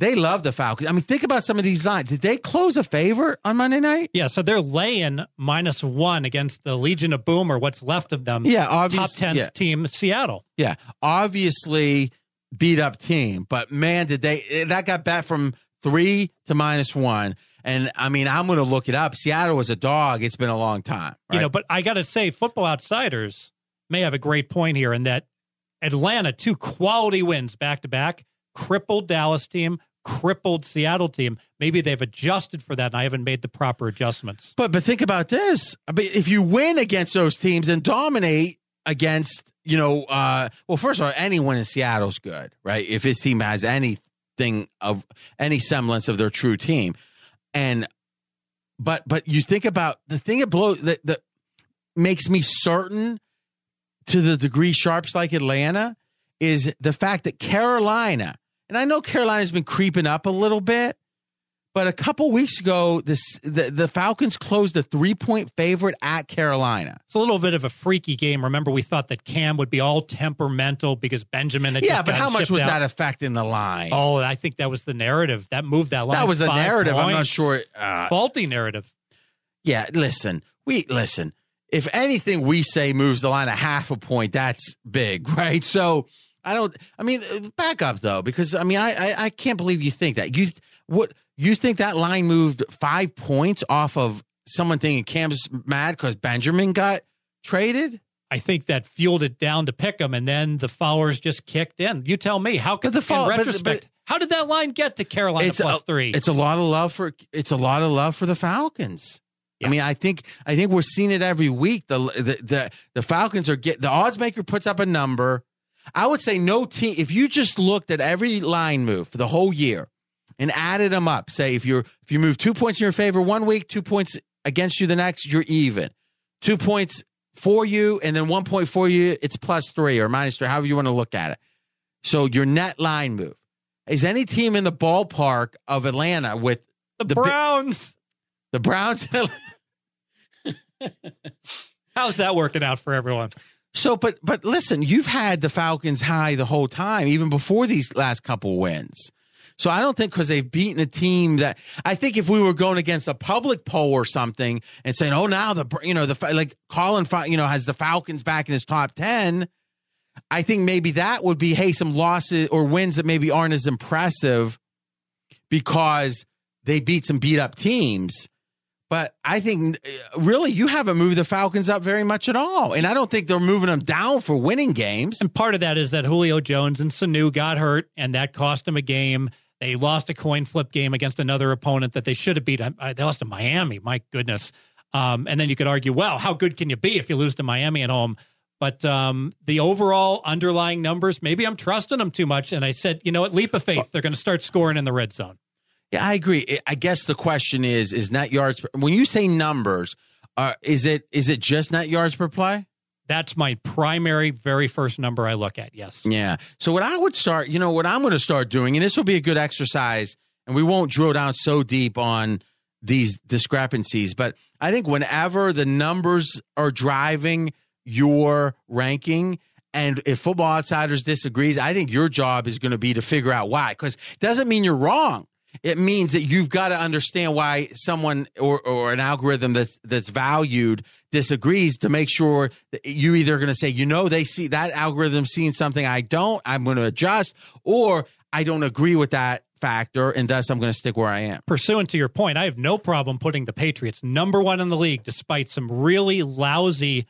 They love the Falcons. I mean, think about some of these lines. Did they close a favorite on Monday night? Yeah, so they're laying -1 against the Legion of Boom, or what's left of them. Yeah, top 10 team, Seattle. Yeah, obviously beat up team, but man, that got back from 3 to -1. And I mean, I'm going to look it up. Seattle was a dog. It's been a long time. Right? But I got to say, Football Outsiders may have a great point here in that Atlanta, 2 quality wins back to back, crippled Dallas team, crippled Seattle team. Maybe they've adjusted for that, and I haven't made the proper adjustments. But think about this. I mean, if you win against those teams and dominate against, well, first of all, anyone in Seattle's good, right? If his team has anything of any semblance of their true team. But you think about the thing that makes me certain to the degree sharps like Atlanta is the fact that Carolina, and I know Carolina's been creeping up a little bit, but a couple weeks ago, the Falcons closed a 3-point favorite at Carolina. It's a little bit of a freaky game. Remember, we thought that Cam would be all temperamental because Benjamin had just but how much was out. that affecting the line? Oh, I think that was the narrative. That moved that line. That was the narrative. Points. I'm not sure. Faulty narrative. Yeah, listen. If anything we say moves the line a half a point, that's big, right? So back up though, because I can't believe you think that. You think that line moved 5 points off of someone thinking Cam's mad because Benjamin got traded? I think that fueled it down to pick them, and then the followers just kicked in. You tell me, how could in retrospect, how did that line get to Carolina +3? It's a lot of love for the Falcons. Yeah. I mean, I think we're seeing it every week. The Falcons are the odds maker puts up a number. I would say no team. If you just looked at every line move for the whole year and added them up, say if you move 2 points in your favor one week, 2 points against you the next, you're even. 2 points for you and then 1 point for you, it's +3 or -3, however you want to look at it. So your net line move. Is any team in the ballpark of Atlanta with the Browns? The Browns. How's that working out for everyone? So, but listen, you've had the Falcons high the whole time, even before these last couple wins. So I don't think because they've beaten a team that I think if we were going against a public poll or something and saying, oh, now like Colin, has the Falcons back in his top 10. I think maybe that would be, hey, some losses or wins that maybe aren't as impressive because they beat some beat up teams. But I think really you haven't moved the Falcons up very much at all. And I don't think they're moving them down for winning games. And part of that is that Julio Jones and Sanu got hurt, and that cost them a game. They lost a coin flip game against another opponent that they should have beat. They lost to Miami. My goodness. And then you could argue, well, how good can you be if you lose to Miami at home? But the overall underlying numbers, maybe I'm trusting them too much. And I said, leap of faith, they're going to start scoring in the red zone. Yeah, I agree. I guess the question is net yards. When you say numbers, is it just net yards per play? That's my primary, very first number I look at, yes. Yeah. So what I would start, what I'm going to start doing, and this will be a good exercise, and we won't drill down so deep on these discrepancies, but I think whenever the numbers are driving your ranking, and if Football Outsiders disagrees, I think your job is going to be to figure out why, because it doesn't mean you're wrong. It means that you've got to understand why someone or an algorithm that's valued disagrees to make sure that you either going to say, they see that algorithm seeing something I don't, I'm going to adjust, or I don't agree with that factor, and thus I'm going to stick where I am. Pursuant to your point, I have no problem putting the Patriots #1 in the league despite some really lousy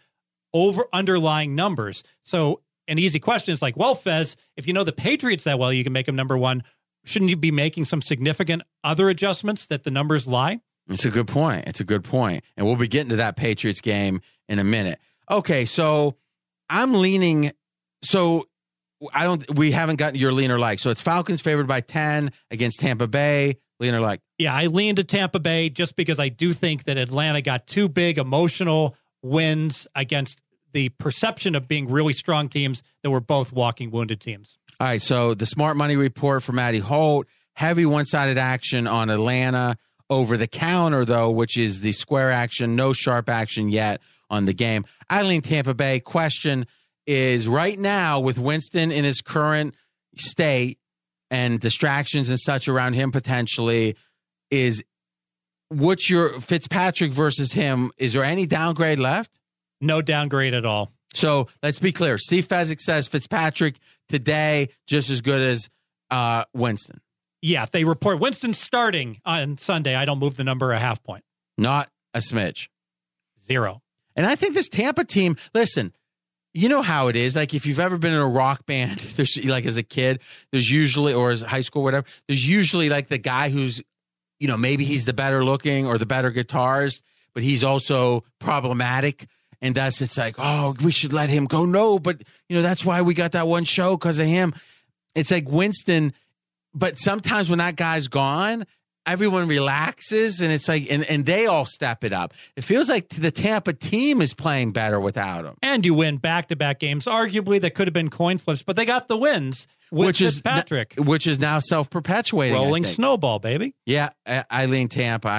underlying numbers. So an easy question is like, well, Fez, if you know the Patriots that well, you can make them #1. Shouldn't you be making some significant other adjustments that the numbers lie? It's a good point. And we'll be getting to that Patriots game in a minute. Okay, so I'm leaning. So we haven't gotten your lean or like. So it's Falcons favored by 10 against Tampa Bay. Lean or like? Yeah, I lean to Tampa Bay just because I do think that Atlanta got 2 big emotional wins against the perception of being really strong teams that were both walking wounded teams. All right, so the Smart Money Report for Matty Holt, heavy one-sided action on Atlanta. Over the counter, though, which is the square action, no sharp action yet on the game. I lean Tampa Bay. Question is, right now, with Winston in his current state, and distractions and such around him potentially. What's your Fitzpatrick versus him? Is there any downgrade left? No downgrade at all. So let's be clear. Steve Fezzik says Fitzpatrick today just as good as Winston. Yeah, if they report Winston starting on Sunday, I don't move the number a half point. Not a smidge. 0. And I think this Tampa team, listen, you know how it is. Like if you've ever been in a rock band, there's like as a kid, there's usually, or as high school, whatever, there's usually like the guy who's, maybe he's the better looking or the better guitarist, but he's also problematic. And thus it's like, oh, we should let him go. No, but that's why we got that one show because of him. It's like Winston. But sometimes when that guy's gone, everyone relaxes and it's like, and they all step it up. It feels like the Tampa team is playing better without him. And you win back-to-back games. Arguably, that could have been coin flips, but they got the wins with Fitzpatrick. Which is now self-perpetuating. Rolling snowball, baby. Yeah, I lean Tampa.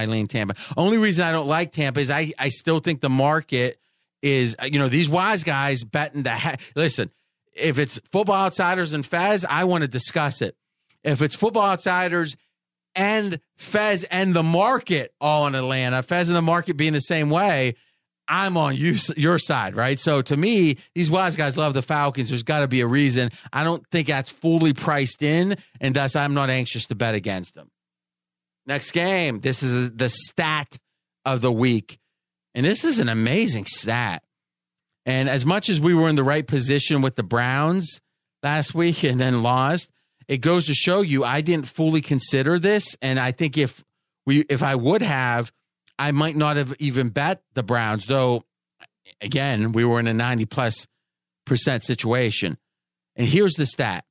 Only reason I don't like Tampa is I still think the market is, these wise guys betting listen, if it's Football Outsiders and Fez, I want to discuss it. If it's Football Outsiders and Fez and the market all in Atlanta, Fez and the market being the same way, I'm on your side, right? So to me, these wise guys love the Falcons. There's got to be a reason. I don't think that's fully priced in, and thus I'm not anxious to bet against them. Next game, this is the stat of the week, and this is an amazing stat. And as much as we were in the right position with the Browns last week and then lost, it goes to show you I didn't fully consider this, and I think if I would have, I might not have even bet the Browns, though, again, we were in a 90+% situation. And here's the stat.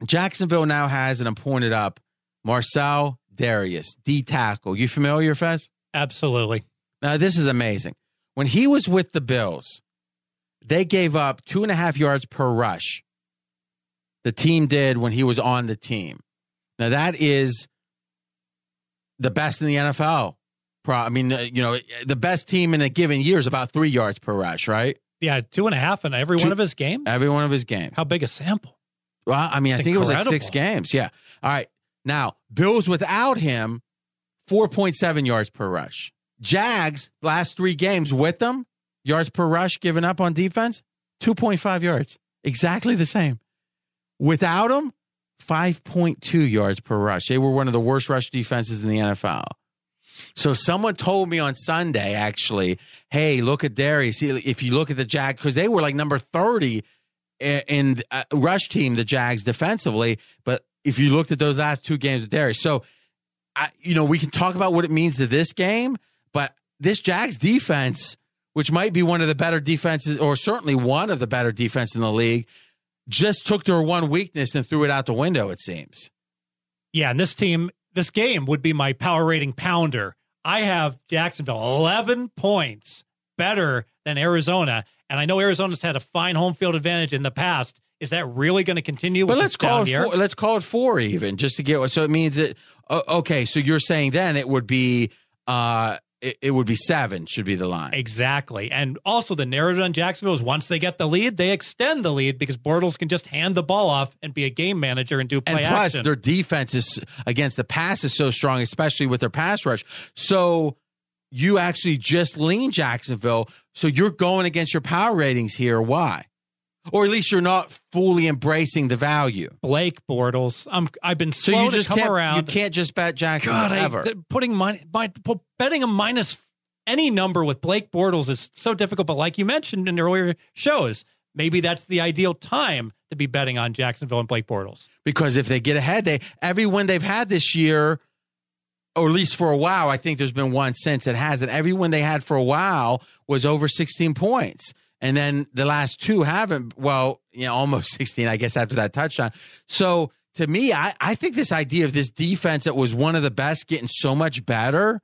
Jacksonville now has, and I'm pulling it up, Marcel Darius, D tackle. You familiar, Fez? Absolutely. Now, this is amazing. When he was with the Bills, they gave up 2.5 yards per rush. The team did when he was on the team. Now, that is the best in the NFL. The best team in a given year is about 3 yards per rush, right? Yeah, 2.5 in every one of his games? Every one of his games. How big a sample? Well, I think it was like 6 games. Yeah. All right. Now, Bills without him, 4.7 yards per rush. Jags, last 3 games with them, yards per rush given up on defense, 2.5 yards. Exactly the same. Without him, 5.2 yards per rush. They were one of the worst rush defenses in the NFL. So someone told me on Sunday, actually, hey, look at Darius. If you look at the Jags, because they were like number 30 in rush team, the Jags defensively. But if you looked at those last 2 games with Darius. So, we can talk about what it means to this game, but this Jags defense, which might be one of the better defenses, or certainly one of the better defenses in the league, just took their one weakness and threw it out the window, it seems. Yeah, and this game would be my power rating pounder. I have Jacksonville 11 points better than Arizona, and I know Arizona's had a fine home field advantage in the past. Is that really going to continue? But let's call it 4 even, just to get. So it means that. Okay, so you're saying then it would be. It would be 7 should be the line. Exactly. And also the narrative on Jacksonville is once they get the lead, they extend the lead because Bortles can just hand the ball off and be a game manager and do play action. And plus, their defense is against the pass is so strong, especially with their pass rush. So you actually just lean Jacksonville. So you're going against your power ratings here. Why? Or at least you're not fully embracing the value. Blake Bortles. I've been slow to come around. You can't just bet Jacksonville ever. Betting a minus any number with Blake Bortles is so difficult. But like you mentioned in earlier shows, maybe that's the ideal time to be betting on Jacksonville and Blake Bortles. Because if they get ahead, every win they've had this year, or at least for a while, I think there's been one since it hasn't. Every win they had for a while was over 16 points. And then the last 2 haven't, almost 16, I guess, after that touchdown. So to me, I think this idea of this defense that was one of the best getting so much better.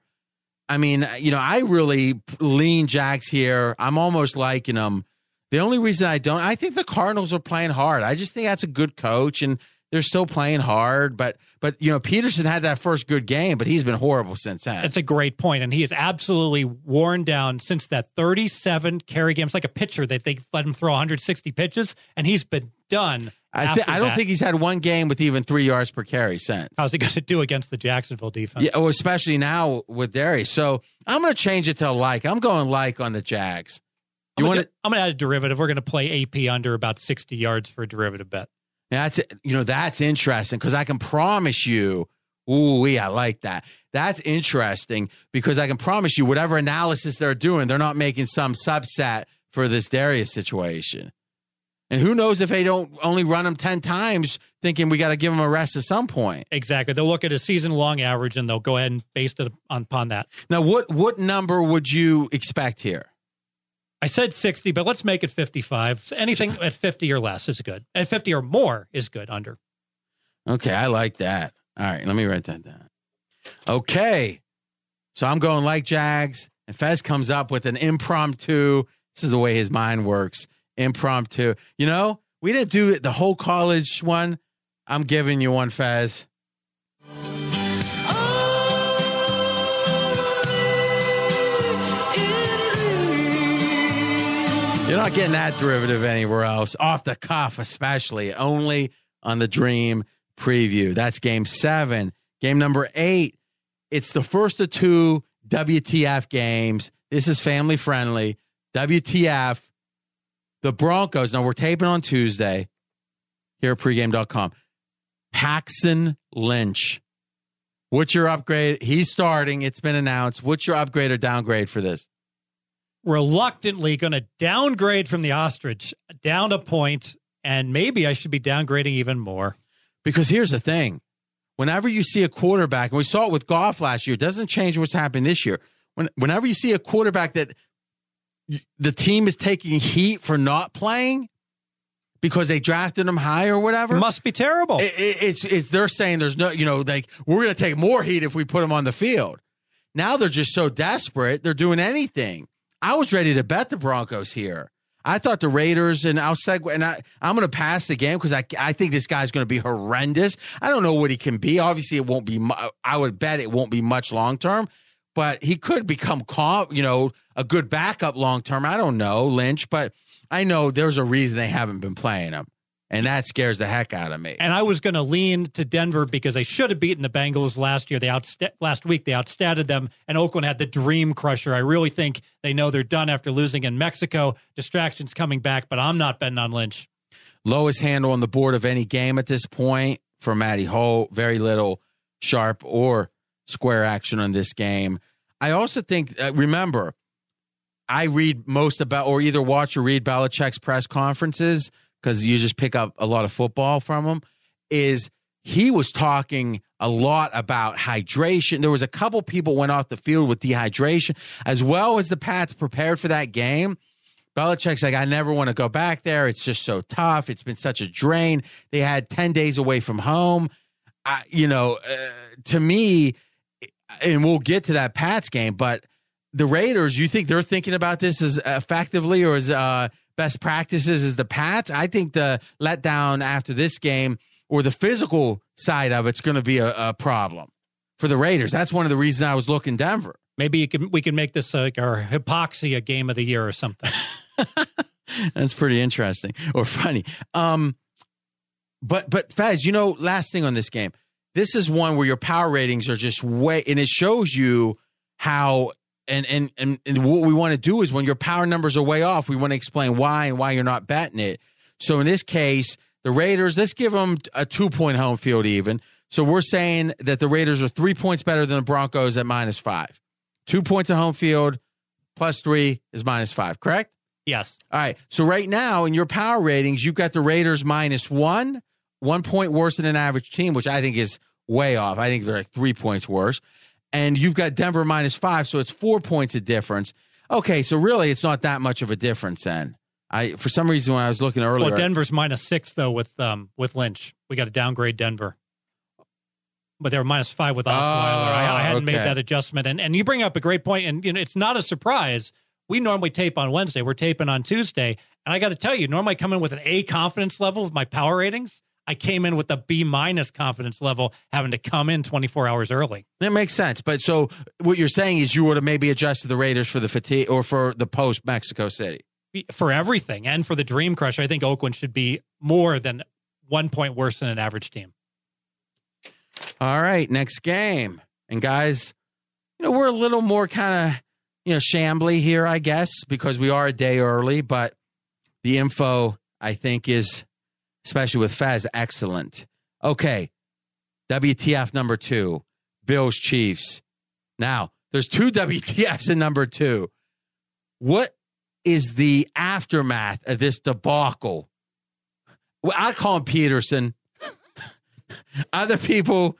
I mean, I really lean Jags here. I'm almost liking them. The only reason I think the Cardinals are playing hard. I just think that's a good coach, and they're still playing hard. But Peterson had that first good game, but he's been horrible since then. That's a great point, and he is absolutely worn down since that 37 carry game. It's like a pitcher that they let him throw 160 pitches, and he's been done I don't think he's had one game with even 3 yards per carry since. How's he going to do against the Jacksonville defense? Yeah, well, especially now with Darius. So I'm going to change it to like. I'm going like on the Jags. I'm going to add a derivative. We're going to play AP under about 60 yards for a derivative bet. That's interesting because I can promise you. I like that. That's interesting because I can promise you whatever analysis they're doing, they're not making some subset for this Darius situation. And who knows if they don't only run him 10 times thinking we got to give him a rest at some point. Exactly. They'll look at a season-long average, and they'll go ahead and base it upon that. Now, what number would you expect here? I said 60, but let's make it 55. Anything at 50 or less is good. At 50 or more is good, under. Okay, I like that. All right, let me write that down. Okay, so I'm going like Jags, and Fez comes up with an impromptu. This is the way his mind works. Impromptu. We didn't do it the whole college one. I'm giving you one, Fez. You're not getting that derivative anywhere else. Off the cuff, especially. Only on the Dream Preview. That's game 7. Game number 8. It's the first of 2 WTF games. This is family friendly. WTF. The Broncos. Now, we're taping on Tuesday here at pregame.com. Paxton Lynch. What's your upgrade? He's starting. It's been announced. What's your upgrade or downgrade for this? Reluctantly going to downgrade from the Ostrich down a point, and maybe I should be downgrading even more. Because here's the thing. Whenever you see a quarterback, and we saw it with Goff last year, it doesn't change what's happened this year. Whenever you see a quarterback that the team is taking heat for not playing because they drafted him high or whatever. It must be terrible. They're saying there's no, we're going to take more heat if we put him on the field. Now they're just so desperate. They're doing anything. I was ready to bet the Broncos here. I thought the Raiders, and I'll segue, and I'm going to pass the game because I think this guy's going to be horrendous. I don't know what he can be. Obviously, it won't be. I would bet it won't be much long term, but he could become a good backup long term. I don't know, Lynch, but I know there's a reason they haven't been playing him, and that scares the heck out of me. And I was going to lean to Denver because they should have beaten the Bengals last year. Last week they outstatted them, and Oakland had the dream crusher. I really think they know they're done after losing in Mexico. Distractions coming back, but I'm not betting on Lynch. Lowest handle on the board of any game at this point for Matty Holt. Very little sharp or square action on this game. I also think, remember, I read most about, or either watch or read Belichick's press conferences because you just pick up a lot of football from him, is he was talking a lot about hydration. There was a couple people went off the field with dehydration, as well as the Pats prepared for that game. Belichick's like, I never want to go back there. It's just so tough. It's been such a drain. They had 10 days away from home. To me, and we'll get to that Pats game, but the Raiders, you think they're thinking about this as effectively or as best practices as the Pats? I think the letdown after this game or the physical side of it's going to be a problem for the Raiders. That's one of the reasons I was looking Denver. Maybe we can make this our hypoxia game of the year or something. That's pretty interesting or funny. But Fez, last thing on this game, this is one where your power ratings are just way, and it shows you how. And what we want to do is when your power numbers are way off, we want to explain why and why you're not betting it. So in this case, the Raiders, let's give them a 2-point home field even. So we're saying that the Raiders are 3 points better than the Broncos at -5. 2 points of home field plus 3 is -5, correct? Yes. All right. So right now in your power ratings, you've got the Raiders -1, 1 point worse than an average team, which I think is way off. I think they're like 3 points worse. And you've got Denver -5, so it's 4 points of difference. Okay, so really it's not that much of a difference then. For some reason when I was looking earlier. Well, Denver's -6 though with Lynch. We got to downgrade Denver. But they were -5 with Osweiler. I hadn't made that adjustment. And you bring up a great point, and it's not a surprise. We normally tape on Wednesday. We're taping on Tuesday. And I got to tell you, normally I come in with an A confidence level with my power ratings. I came in with a B- confidence level, having to come in 24 hours early. That makes sense. But so what you're saying is you would have maybe adjusted the Raiders for the fatigue or for the post Mexico City. For everything and for the Dream Crush, I think Oakland should be more than 1 point worse than an average team. All right, next game. And guys, we're a little more kind of, shambly here, I guess, because we are a day early, but the info, I think, is, especially with Fez, excellent. Okay, WTF number 2, Bills Chiefs. Now, there's 2 WTFs in number 2. What is the aftermath of this debacle? Well, I call him Peterson. Other people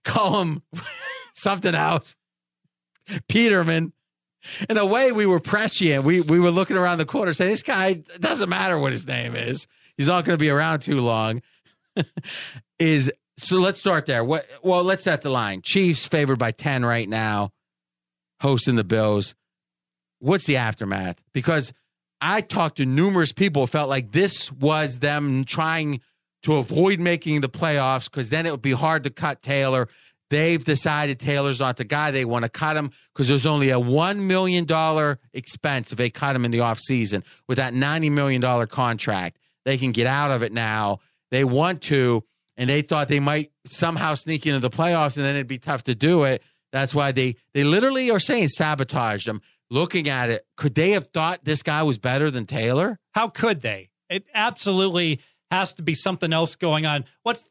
call him something else. Peterman. In a way, we were prescient. We were looking around the corner saying, this guy, it doesn't matter what his name is. He's not going to be around too long. So let's start there. Well, let's set the line. Chiefs favored by 10 right now, hosting the Bills. What's the aftermath? Because I talked to numerous people who felt like this was them trying to avoid making the playoffs because then it would be hard to cut Taylor. They've decided Taylor's not the guy. They want to cut him because there's only a $1 million expense if they cut him in the offseason. With that $90 million contract, they can get out of it now. They want to, and they thought they might somehow sneak into the playoffs, and then it'd be tough to do it. That's why they literally are saying sabotaged him. Looking at it, could they have thought this guy was better than Taylor? How could they? It absolutely has to be something else going on.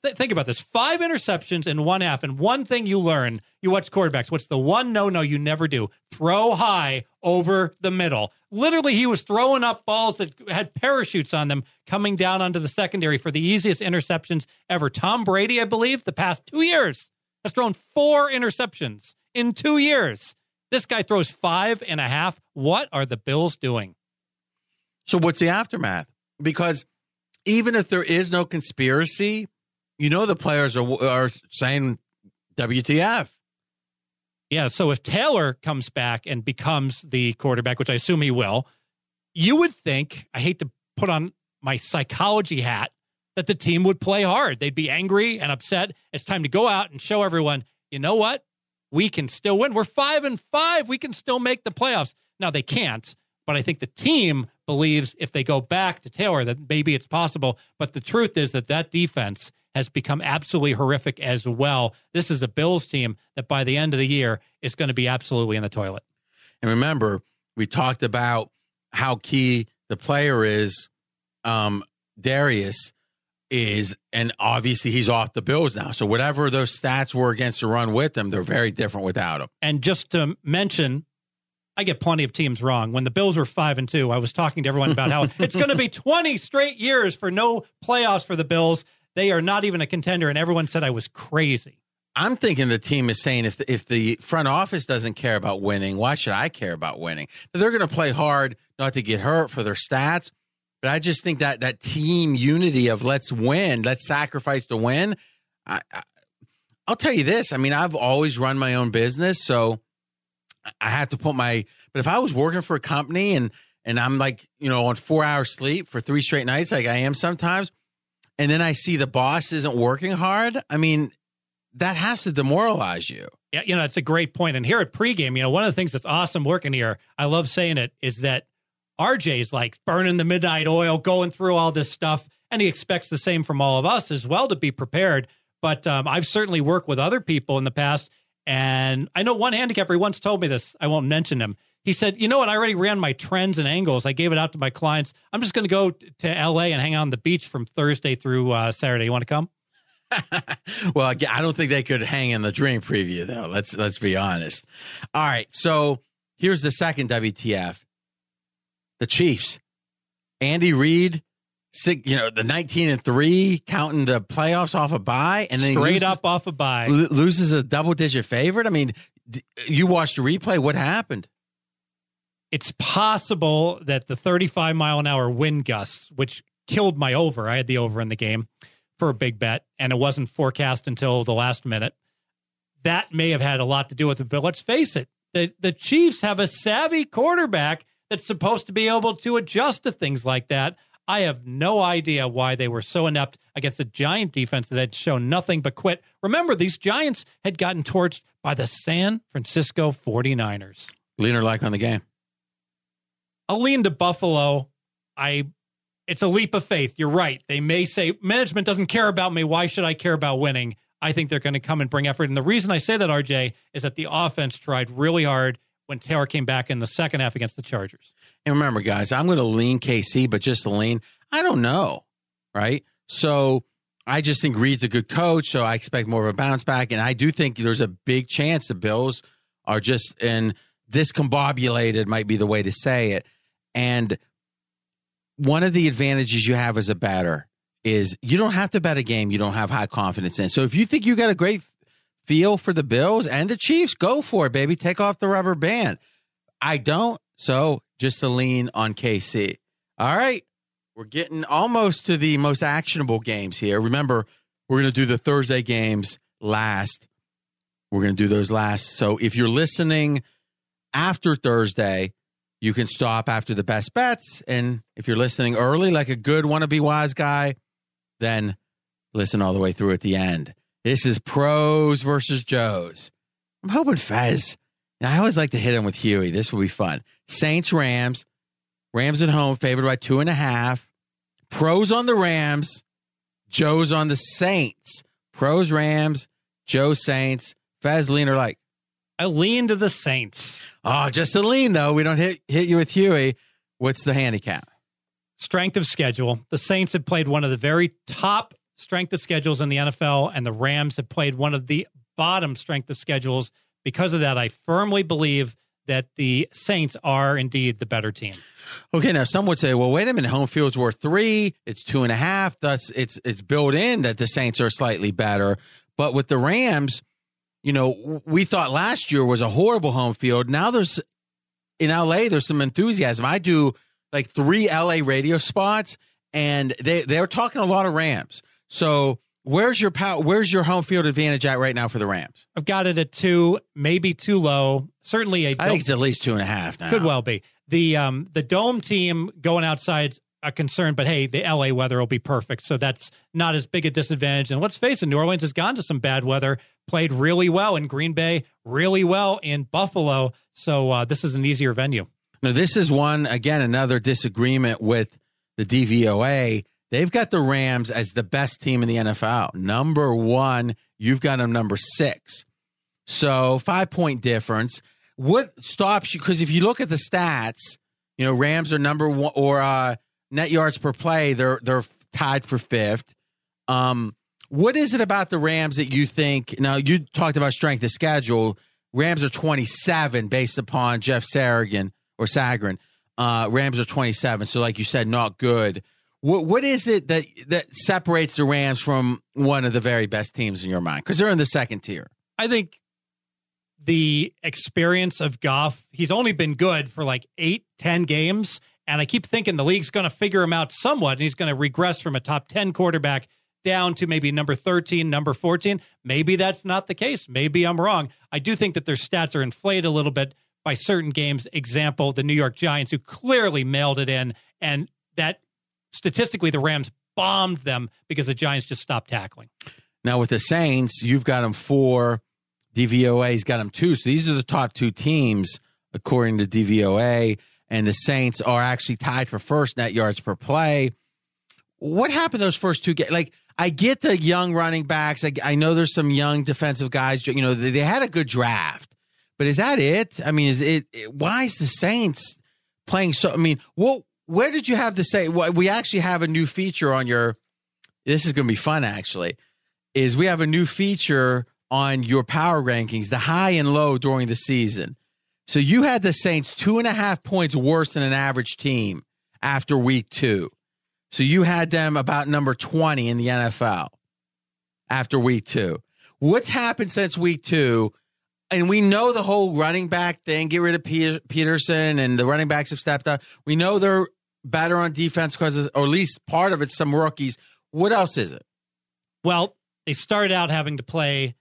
Think about this. 5 interceptions in one half. And one thing you learn, you watch quarterbacks, what's the one no you never do? Throw high over the middle. Literally, he was throwing up balls that had parachutes on them coming down onto the secondary for the easiest interceptions ever. Tom Brady, I believe, the past 2 years, has thrown 4 interceptions in 2 years. This guy throws 5.5. What are the Bills doing? So what's the aftermath? Because even if there is no conspiracy, the players are saying WTF. Yeah, so if Taylor comes back and becomes the quarterback, which I assume he will, you would think, I hate to put on my psychology hat, that the team would play hard. They'd be angry and upset. It's time to go out and show everyone, you know what? We can still win. We're 5-5. We can still make the playoffs. Now, they can't, but I think the team believes if they go back to Taylor that maybe it's possible. But the truth is that defense has become absolutely horrific as well. This is a Bills team that by the end of the year is going to be absolutely in the toilet. And remember, we talked about how key the player is, Darius is, and obviously he's off the Bills now. So whatever those stats were against the run with them, they're very different without him. And just to mention, I get plenty of teams wrong. When the Bills were 5-2, I was talking to everyone about how it's going to be 20 straight years for no playoffs for the Bills. They are not even a contender, and everyone said I was crazy. I'm thinking the team is saying if the front office doesn't care about winning, why should I care about winning? They're going to play hard not to get hurt for their stats, but I just think that team unity of let's win, let's sacrifice to win. I'll tell you this. I mean, I've always run my own business, so I have to put but if I was working for a company and I'm like, on 4 hours sleep for 3 straight nights, like I am sometimes, and then I see the boss isn't working hard, I mean, that has to demoralize you. Yeah, it's a great point. And here at pregame, one of the things that's awesome working here, I love saying it, is that RJ's like burning the midnight oil, going through all this stuff, and he expects the same from all of us as well to be prepared. But I've certainly worked with other people in the past, and I know one handicapper, he once told me this, I won't mention him. He said, you know what, I already ran my trends and angles. I gave it out to my clients. I'm just going to go to L.A. and hang out on the beach from Thursday through Saturday. You want to come? Well, I don't think they could hang in the dream preview, though. Let's be honest. All right, so here's the second WTF. The Chiefs. Andy Reid, the 19-3, counting the playoffs off a bye, and then straight up off a bye. Loses a double-digit favorite. I mean, you watched the replay. What happened? It's possible that the 35-mile-an-hour wind gusts, which killed my over, I had the over in the game for a big bet, and it wasn't forecast until the last minute. That may have had a lot to do with it, but let's face it, the Chiefs have a savvy quarterback that's supposed to be able to adjust to things like that. I have no idea why they were so inept against a Giant defense that had shown nothing but quit. Remember, these Giants had gotten torched by the San Francisco 49ers. Lean or like on the game? I'll lean to Buffalo. I it's a leap of faith. You're right. They may say, management doesn't care about me. Why should I care about winning? I think they're going to come and bring effort. And the reason I say that, RJ, is that the offense tried really hard when Taylor came back in the second half against the Chargers. And remember, guys, I'm going to lean KC, but just to lean, I don't know, right? So I just think Reed's a good coach, so I expect more of a bounce back. And I do think there's a big chance the Bills are just discombobulated, might be the way to say it. And one of the advantages you have as a bettor is you don't have to bet a game you don't have high confidence in. So if you think you got a great feel for the Bills and the Chiefs, go for it, baby. Take off the rubber band. I don't, so just to lean on KC. All right, we're getting almost to the most actionable games here. Remember, we're going to do the Thursday games last. We're going to do those last. So if you're listening after Thursday, you can stop after the best bets. And if you're listening early, like a good wannabe wise guy, then listen all the way through at the end. This is pros versus Joes. I'm hoping Fez. And I always like to hit him with Huey. This will be fun. Saints, Rams. Rams at home, favored by 2.5. Pros on the Rams. Joes on the Saints. Pros, Rams. Joe, Saints. Fez, lean or like? I lean to the Saints. Oh, just a lean, though. We don't hit you with Huey. What's the handicap? Strength of schedule. The Saints have played one of the very top strength of schedules in the NFL, and the Rams have played one of the bottom strength of schedules. Because of that, I firmly believe that the Saints are indeed the better team. Okay, now some would say, well, wait a minute, home field's worth 3, it's 2.5, thus it's built in that the Saints are slightly better. But with the Rams, you know, we thought last year was a horrible home field. Now there's, in LA, there's some enthusiasm. I do like 3 LA radio spots, and they're talking a lot of Rams. So where's your home field advantage at right now for the Rams? I've got it at 2, maybe too low. Certainly, I think it's at least 2.5 now. Could well be. The dome team going outside's a concern, but hey, the LA weather will be perfect, so that's not as big a disadvantage. And let's face it, New Orleans has gone to some bad weather, played really well in Green Bay, really well in Buffalo, so this is an easier venue. Now, this is another disagreement with the DVOA. They've got the Rams as the best team in the NFL. Number 1, you've got them number 6. So 5-point difference. What stops you? Because if you look at the stats, you know, Rams are number 1, or net yards per play, they're tied for 5th. What is it about the Rams that you think? Now, you talked about strength of schedule. Rams are 27 based upon Jeff Sagarin. Rams are 27. So, like you said, not good. What is it that separates the Rams from one of the very best teams in your mind? Because they're in the second tier. I think the experience of Goff, he's only been good for like 8-10 games. And I keep thinking the league's going to figure him out somewhat. And he's going to regress from a top 10 quarterback down to maybe number 13, number 14. Maybe that's not the case. Maybe I'm wrong. I do think that their stats are inflated a little bit by certain games. Example, the New York Giants, who clearly mailed it in. And that statistically, the Rams bombed them because the Giants just stopped tackling. Now, with the Saints, you've got them 4. DVOA's got them 2. So these are the top 2 teams, according to DVOA. And the Saints are actually tied for first net yards per play. What happened those first 2 games? Like, I get the young running backs. I know there's some young defensive guys. You know, they had a good draft. But is that it? I mean, why is the Saints playing so? I mean, where did you have the Saints? Well, we actually have a new feature on your. This is going to be fun, actually. Is we have a new feature on your power rankings, the high and low during the season. So you had the Saints 2.5 points worse than an average team after week 2. So you had them about number 20 in the NFL after week 2. What's happened since week 2? And we know the whole running back thing, get rid of Peterson, and the running backs have stepped up. We know they're better on defense because, or at least part of it's some rookies. What else is it? Well, they started out having to play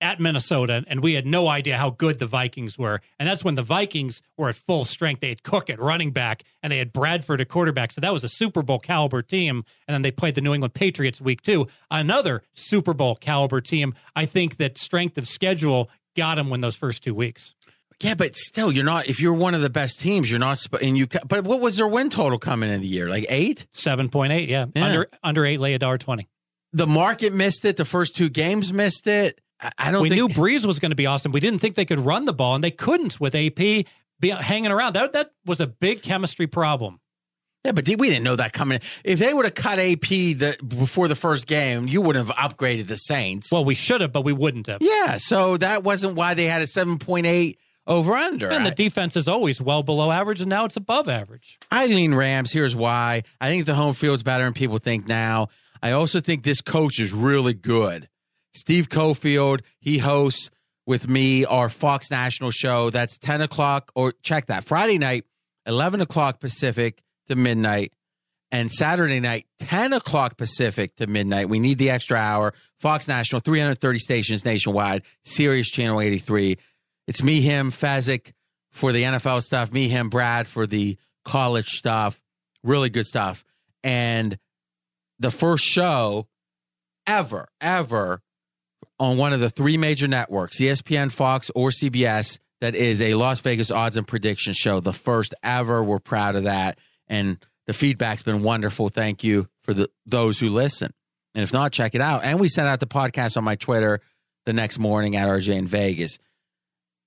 at Minnesota, and we had no idea how good the Vikings were. And that's when the Vikings were at full strength. They had Cook at running back, and they had Bradford at quarterback. So that was a Super Bowl caliber team. And then they played the New England Patriots week 2, another Super Bowl caliber team. I think that strength of schedule got them in those first 2 weeks. Yeah, but still, you're not. If you're one of the best teams, you're not. But what was their win total coming in the year? Like 8? 7.8. Yeah. Under 8, lay $1.20. The market missed it. The first 2 games missed it. We knew Breeze was going to be awesome. We didn't think they could run the ball, and they couldn't with AP hanging around. That was a big chemistry problem. Yeah, but we didn't know that coming in. If they would have cut AP before the first game, you wouldn't have upgraded the Saints. Well, we should have, but we wouldn't have. Yeah, so that wasn't why they had a 7.8 over-under. And the defense is always well below average, and now it's above average. I lean Rams. Here's why. I think the home field's better than people think now. I also think this coach is really good. Steve Cofield, he hosts with me our Fox National show. That's 10 o'clock, or check that, Friday night, 11 o'clock Pacific to midnight, and Saturday night, 10 o'clock Pacific to midnight. We need the extra hour. Fox National, 330 stations nationwide, Sirius Channel 83. It's me, him, Fezzik for the NFL stuff, me, him, Brad for the college stuff. Really good stuff. And the first show ever on one of the 3 major networks, ESPN, Fox, or CBS, that is a Las Vegas odds and prediction show. The first ever. We're proud of that. And the feedback's been wonderful. Thank you for those who listen. And if not, check it out. And we sent out the podcast on my Twitter the next morning at RJ in Vegas.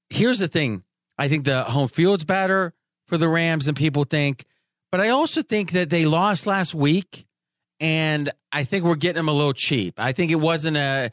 Here's the thing. I think the home field's better for the Rams than people think. But I also think that they lost last week. And I think we're getting them a little cheap. I think it wasn't a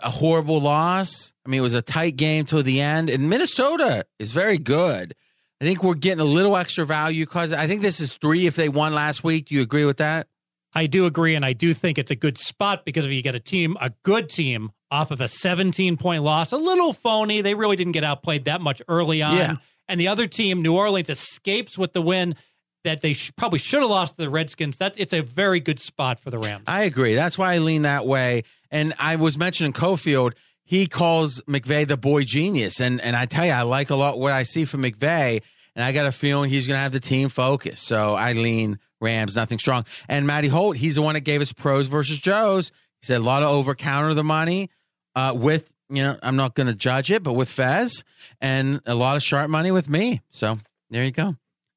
horrible loss. I mean, it was a tight game till the end. And Minnesota is very good. I think we're getting a little extra value because I think this is 3 if they won last week. Do you agree with that? I do agree, and I do think it's a good spot because if you get a good team, off of a 17-point loss, a little phony. They really didn't get outplayed that much early on. Yeah. And the other team, New Orleans, escapes with the win that they probably should have lost to the Redskins. It's a very good spot for the Rams. I agree. That's why I lean that way. And I was mentioning Cofield. He calls McVay the boy genius. And I tell you, I like a lot what I see from McVay. And I got a feeling he's going to have the team focused. So I lean Rams, nothing strong. And Matty Holt, he's the one that gave us pros versus Joes. He said a lot of over counter the money with, I'm not going to judge it, but with Fez, and a lot of sharp money with me. So there you go.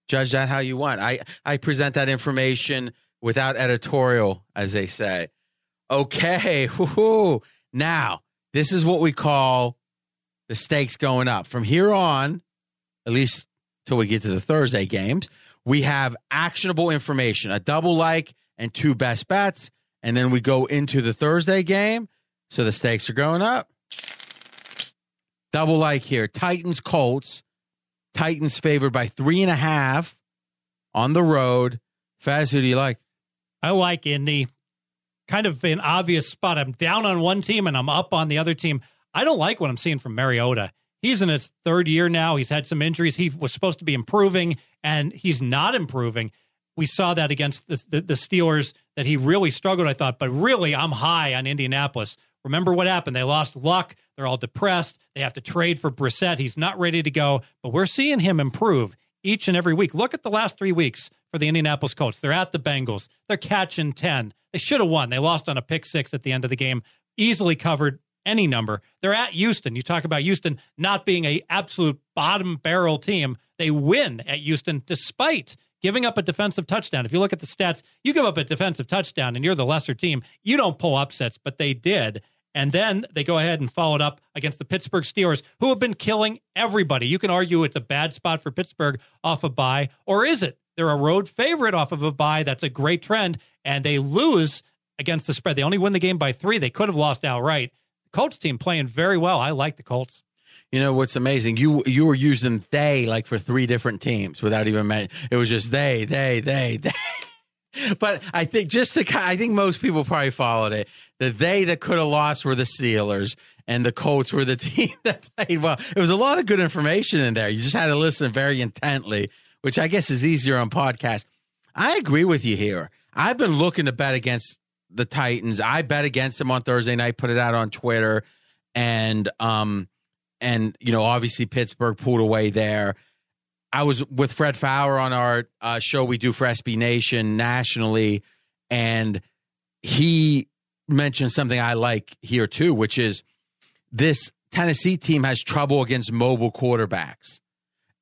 Judge that how you want. I present that information without editorial, as they say. Okay. Woo-hoo. Now, this is what we call the stakes going up. From here on, at least till we get to the Thursday games, we have actionable information, a double like and 2 best bets. And then we go into the Thursday game. So the stakes are going up. Double like here. Titans, Colts. Titans favored by 3.5 on the road. Faz, who do you like? I like Indy. Kind of an obvious spot. I'm down on one team and I'm up on the other team. I don't like what I'm seeing from Mariota. He's in his 3rd year now. He's had some injuries. He was supposed to be improving, and he's not improving. We saw that against the Steelers, that he really struggled, I thought. But really, I'm high on Indianapolis. Remember what happened. They lost Luck. They're all depressed. They have to trade for Brissett. He's not ready to go. But we're seeing him improve each and every week. Look at the last 3 weeks for the Indianapolis Colts. They're at the Bengals. They're catching 10. They should have won. They lost on a pick 6 at the end of the game. Easily covered any number. They're at Houston. You talk about Houston not being an absolute bottom barrel team. They win at Houston despite giving up a defensive touchdown. If you look at the stats, you give up a defensive touchdown and you're the lesser team. You don't pull upsets, but they did. And then they go ahead and follow it up against the Pittsburgh Steelers, who have been killing everybody. You can argue it's a bad spot for Pittsburgh off a bye, or is it? They're a road favorite off of a bye. That's a great trend. And they lose against the spread. They only win the game by 3. They could have lost outright. The Colts team playing very well. I like the Colts. You know what's amazing? You were using they like for 3 different teams without even it was just they. But I think I think most people probably followed it. The they that could have lost were the Steelers, and the Colts were the team that played well. It was a lot of good information in there. You just had to listen very intently, which I guess is easier on podcast. I agree with you here. I've been looking to bet against the Titans. I bet against them on Thursday night, put it out on Twitter, and obviously Pittsburgh pulled away there. I was with Fred Fowler on our show we do for SB Nation nationally, and he mentioned something I like here too, which is this Tennessee team has trouble against mobile quarterbacks.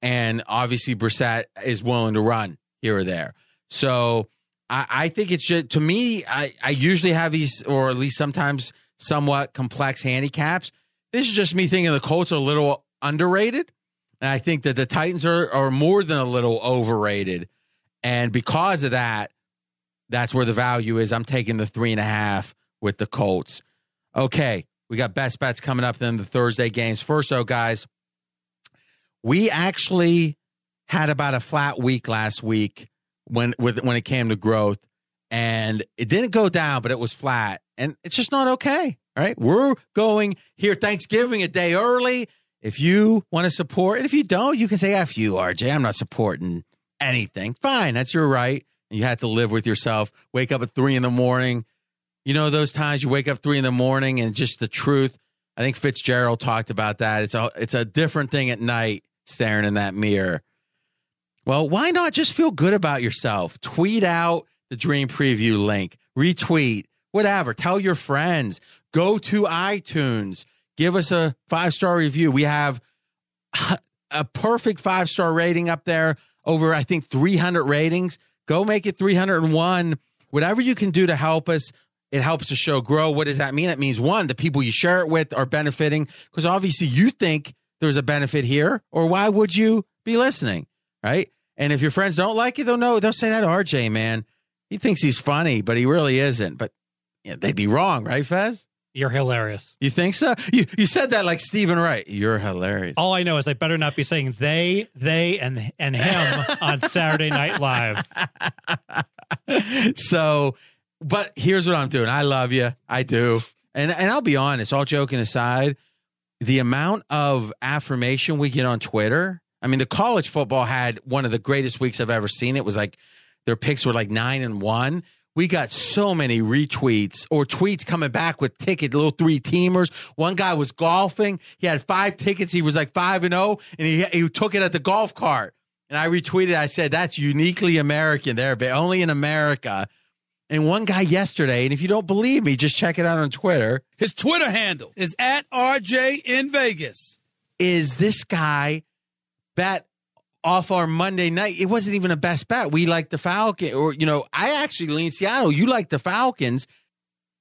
And obviously Brissett is willing to run here or there. So I think it's just, to me, I usually have these, or at least sometimes somewhat complex handicaps. This is just me thinking the Colts are a little underrated. And I think that the Titans are more than a little overrated. And because of that, that's where the value is. I'm taking the 3.5 with the Colts. Okay, we got best bets coming up then the Thursday games. First, though, guys, we actually had about a flat week last week when it came to growth, and it didn't go down, but it was flat, and it's just not okay. All right, we're going here Thanksgiving a day early. If you want to support, and if you don't, you can say F you, RJ. I'm not supporting anything. Fine, that's your right. You have to live with yourself. Wake up at 3 a.m. You know those times you wake up 3 a.m. and just the truth. I think Fitzgerald talked about that. It's a different thing at night staring in that mirror. Well, why not just feel good about yourself? Tweet out the Dream Preview link. Retweet. Whatever. Tell your friends. Go to iTunes. Give us a 5-star review. We have a perfect 5-star rating up there. Over, I think, 300 ratings. Go make it 301. Whatever you can do to help us. It helps the show grow. What does that mean? It means, one, the people you share it with are benefiting, because obviously you think there's a benefit here, or why would you be listening, right? And if your friends don't like it, they'll say that RJ, man, he thinks he's funny, but he really isn't. But they'd be wrong, right, Fez? You're hilarious. You think so? You said that like Stephen Wright. You're hilarious. All I know is I better not be saying they, and him on Saturday Night Live. So, but here's what I'm doing. I love you. I do. And I'll be honest, all joking aside, the amount of affirmation we get on Twitter. I mean, the college football had one of the greatest weeks I've ever seen. It was like their picks were like 9-1. We got so many retweets or tweets coming back with tickets, little 3-teamers. One guy was golfing. He had 5 tickets. He was like 5-0, and he took it at the golf cart. And I retweeted. I said, that's uniquely American there, but only in America. And one guy yesterday, and if you don't believe me, just check it out on Twitter. His Twitter handle is @RJ in Vegas. Is this guy bet off our Monday night? It wasn't even a best bet. We like the Falcons, or, I actually lean Seattle. You like the Falcons.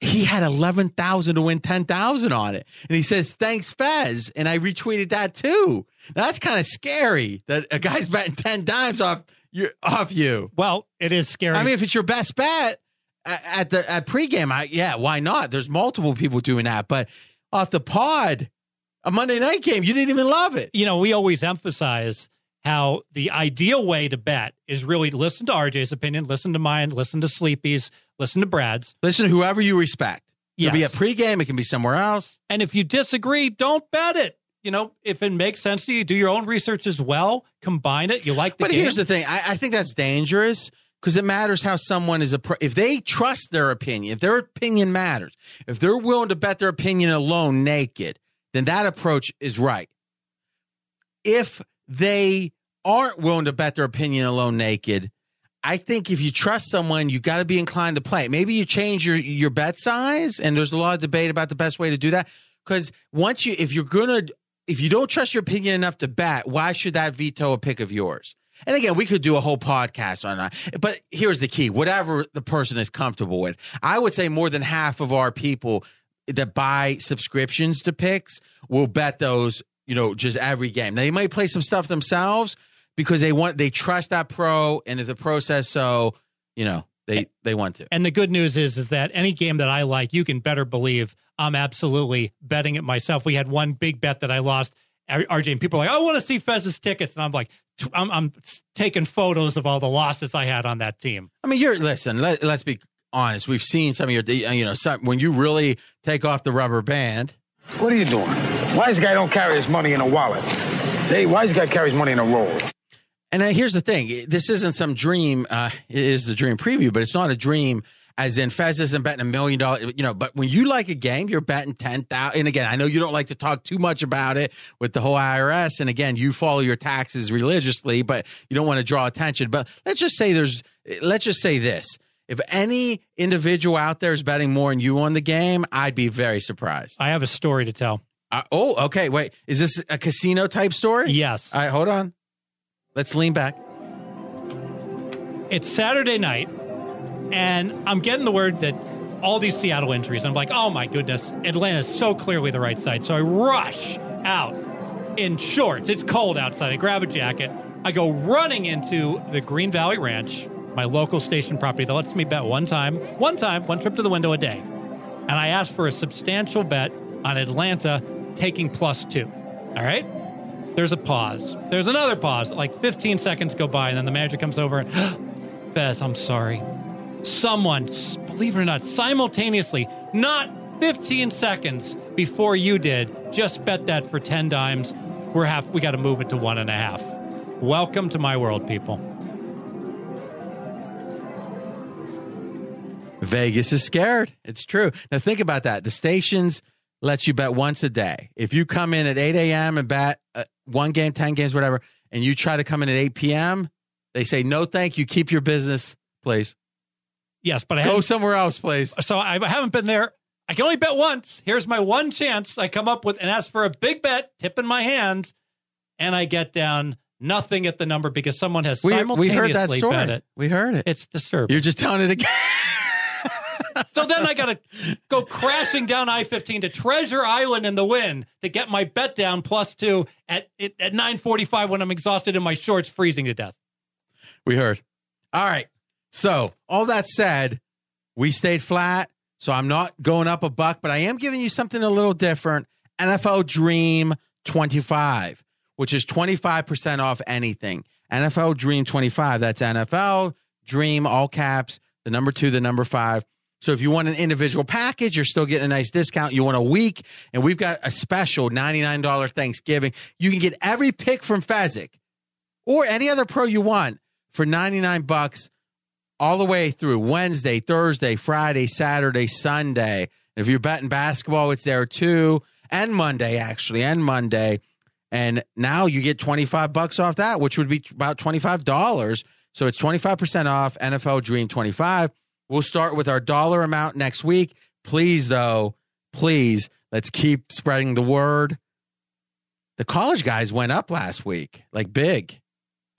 He had 11,000 to win 10,000 on it. And he says, thanks, Fez. And I retweeted that too. Now, that's kind of scary that a guy's betting 10 times off you. Well, it is scary. I mean, if it's your best bet at pregame, why not? There's multiple people doing that. But off the pod, a Monday night game, you didn't even love it. We always emphasize how the ideal way to bet is really to listen to RJ's opinion, listen to mine, listen to Sleepy's, listen to Brad's. Listen to whoever you respect. Yes. It can be at pregame. It can be somewhere else. And if you disagree, don't bet it. If it makes sense to you, do your own research as well. Combine it. You like the game. But here's the thing. I think that's dangerous because it matters how someone is. If they trust their opinion, if their opinion matters, if they're willing to bet their opinion alone naked, then that approach is right. If they aren't willing to bet their opinion alone naked, I think if you trust someone, you got to be inclined to play. Maybe you change your bet size, and there's a lot of debate about the best way to do that. Because if you don't trust your opinion enough to bet, why should that veto a pick of yours? And again, we could do a whole podcast on that. But here's the key. Whatever the person is comfortable with. I would say more than half of our people that buy subscriptions to picks will bet those, just every game. They might play some stuff themselves because they trust that pro. And if the pro says so, they want to. And the good news is that any game that I like, you can better believe I'm absolutely betting it myself. We had one big bet that I lost, RJ, and people are like, I want to see Fez's tickets. And I'm like, I'm taking photos of all the losses I had on that team. I mean, let's be honest. We've seen some of your, when you really take off the rubber band. What are you doing? Wiseguy don't carry his money in a wallet. Hey, Wiseguy carries money in a roll. And here's the thing. This isn't some dream. It is the dream preview, but it's not a dream as in Fez isn't betting $1 million, but when you like a game, you're betting 10,000. And again, I know you don't like to talk too much about it with the whole IRS. And again, you follow your taxes religiously, but you don't want to draw attention. But let's just say this. If any individual out there is betting more than you on the game, I'd be very surprised. I have a story to tell. Okay. Wait, is this a casino type story? Yes. All right, hold on. Let's lean back. It's Saturday night, and I'm getting the word that all these Seattle injuries. I'm like, oh my goodness, Atlanta's so clearly the right side. So I rush out in shorts. It's cold outside. I grab a jacket. I go running into the Green Valley Ranch, my local station property that lets me bet one trip to the window a day. And I asked for a substantial bet on Atlanta taking +2. All right? There's a pause. There's another pause. Like 15 seconds go by, and then the manager comes over and, Fez, I'm sorry. Someone, believe it or not, simultaneously, not 15 seconds before you did, just bet that for 10 dimes. We got to move it to 1.5. Welcome to my world, people. Vegas is scared. It's true. Now think about that. The stations let you bet once a day. If you come in at 8 a.m. and bet 1 game, 10 games, whatever, and you try to come in at 8 p.m., they say, no, thank you. Keep your business, please. Yes, but go somewhere else, please. So I haven't been there. I can only bet once. Here's my one chance. I come up with and ask for a big bet, tip in my hand, and I get down nothing at the number because someone has simultaneously we heard that story. bet it. We heard it. It's disturbing. You're just telling it again. So then I got to go crashing down I-15 to Treasure Island in the wind to get my bet down +2 at 9:45 when I'm exhausted in my shorts, freezing to death. We heard. All right. So all that said, we stayed flat. So I'm not going up $1, but I am giving you something a little different. NFL Dream 25, which is 25% off anything. NFL Dream 25. That's NFL Dream, all caps, the number 2, the number 5. So if you want an individual package, you're still getting a nice discount. You want a week, and we've got a special $99 Thanksgiving. You can get every pick from Fezzik or any other pro you want for $99 all the way through Wednesday, Thursday, Friday, Saturday, Sunday. And if you're betting basketball, it's there too. And Monday, actually, and Monday. And now you get $25 off that, which would be about $25. So it's 25% off NFL Dream 25. We'll start with our dollar amount next week. Please, though, let's keep spreading the word. The college guys went up last week, like big.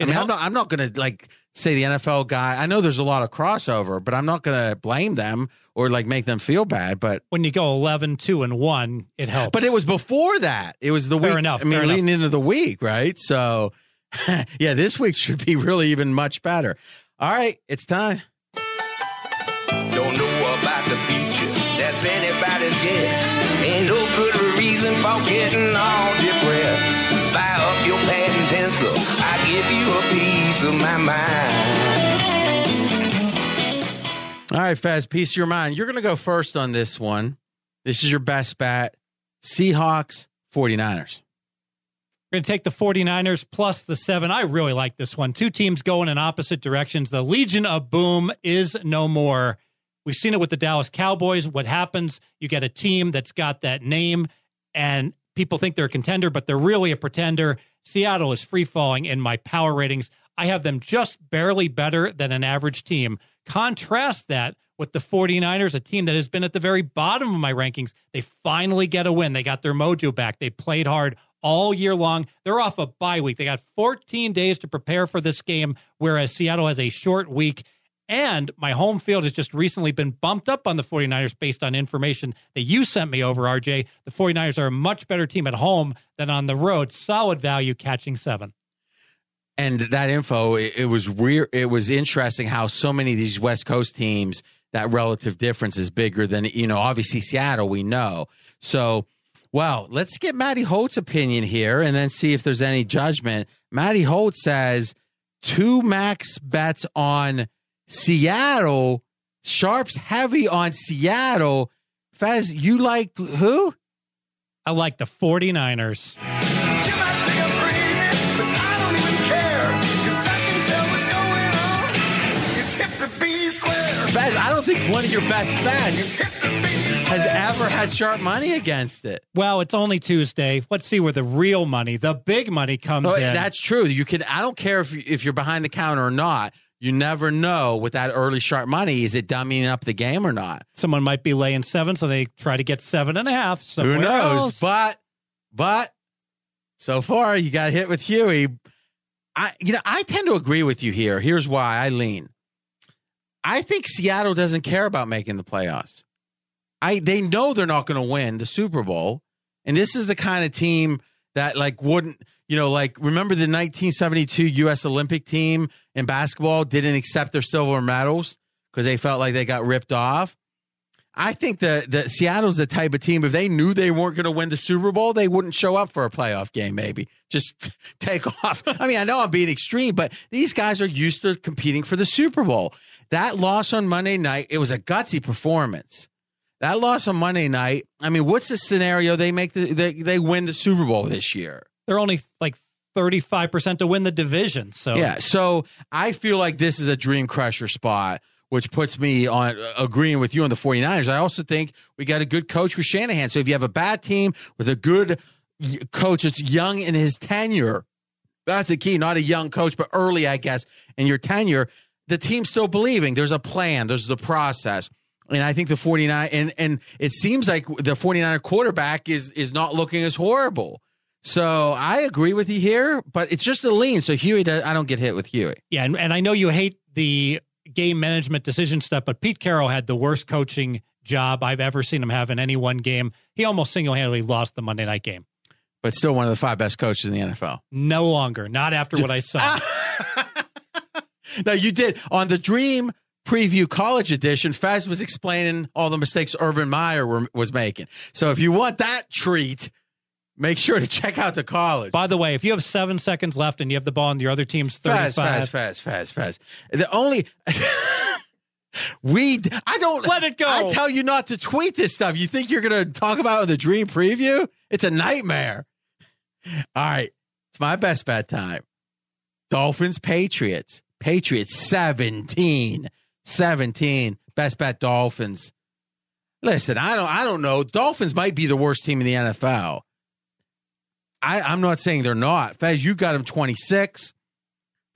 I mean, I'm not going to like say the NFL guy. I know there's a lot of crossover, but I'm not going to blame them or like make them feel bad. But when you go 11-2-1, it helps. But it was before that. It was the week. Fair enough. Leading into the week, right? So, yeah, this week should be really even much better. All right, it's time. Don't know about the future, that's anybody's guess. Ain't no good reason for getting all depressed. Fire up your pad and pencil, I give you a piece of my mind. All right, Fez, piece of your mind. You're going to go first on this one. This is your best bet. Seahawks, 49ers. We're going to take the 49ers plus the 7. I really like this one. Two teams going in opposite directions. The Legion of Boom is no more. We've seen it with the Dallas Cowboys. What happens, you get a team that's got that name, and people think they're a contender, but they're really a pretender. Seattle is free-falling in my power ratings. I have them just barely better than an average team. Contrast that with the 49ers, a team that has been at the very bottom of my rankings. They finally get a win. They got their mojo back. They played hard all year long. They're off a bye week. They got 14 days to prepare for this game, whereas Seattle has a short week. And my home field has just recently been bumped up on the 49ers based on information that you sent me over, RJ. The 49ers are a much better team at home than on the road. Solid value, catching 7. And that info, it was interesting how so many of these West Coast teams, that relative difference is bigger than, obviously Seattle, we know. So, well, let's get Matty Holt's opinion here and then see if there's any judgment. Matty Holt says 2 max bets on Seattle, sharps heavy on Seattle. Fez, you like who? I like the 49ers. You might think I'm crazy, but I don't even care, 'cause I can tell what's going on. It's hip to be square. Fez, I don't think one of your best bets It's hip to be square. has ever had sharp money against it. Well, it's only Tuesday. Let's see where the real money, the big money comes in. That's true. I don't care if you're behind the counter or not. You never know with that early sharp money. Is it dummying up the game or not? Someone might be laying 7, so they try to get 7.5. Who knows? Else. But But so far, you got hit with Huey. I tend to agree with you here. Here's why I lean. I think Seattle doesn't care about making the playoffs. They know they're not going to win the Super Bowl, and this is the kind of team that wouldn't, remember the 1972 U.S. Olympic team in basketball didn't accept their silver medals because they felt like they got ripped off. I think the Seattle's the type of team, if they knew they weren't going to win the Super Bowl, they wouldn't show up for a playoff game, maybe. Just take off. I mean, I know I'm being extreme, but these guys are used to competing for the Super Bowl. That loss on Monday night, it was a gutsy performance. That loss on Monday night, I mean, what's the scenario they win the Super Bowl this year? They're only 35% to win the division. So yeah, so I feel like this is a dream crusher spot, which puts me on agreeing with you on the 49ers. I also think we got a good coach with Shanahan. So if you have a bad team with a good coach that's young in his tenure, that's a key. Not a young coach, but early, I guess, in your tenure, the team's still believing. There's a plan. There's the process. And I think the 49 and it seems like the 49er quarterback is not looking as horrible. So I agree with you here, but it's just a lean. So I don't get hit with Huey. Yeah, and I know you hate the game management decision stuff, but Pete Carroll had the worst coaching job I've ever seen him have in any one game. He almost single-handedly lost the Monday night game. But still one of the 5 best coaches in the NFL. No longer. Not after what I saw. No, you did. On the Dream Preview College Edition, Fez was explaining all the mistakes Urban Meyer was making. So if you want that treat, make sure to check out the college. By the way, if you have 7 seconds left and you have the ball on your other team's 35. Fez. The only I don't let it go. I tell you not to tweet this stuff. You think you're going to talk about it in the Dream Preview? It's a nightmare. All right. It's my best bet time. Dolphins, Patriots. Patriots 17. Best bet Dolphins. Listen, I don't know. Dolphins might be the worst team in the NFL. I'm not saying they're not. Fez, you got them 26.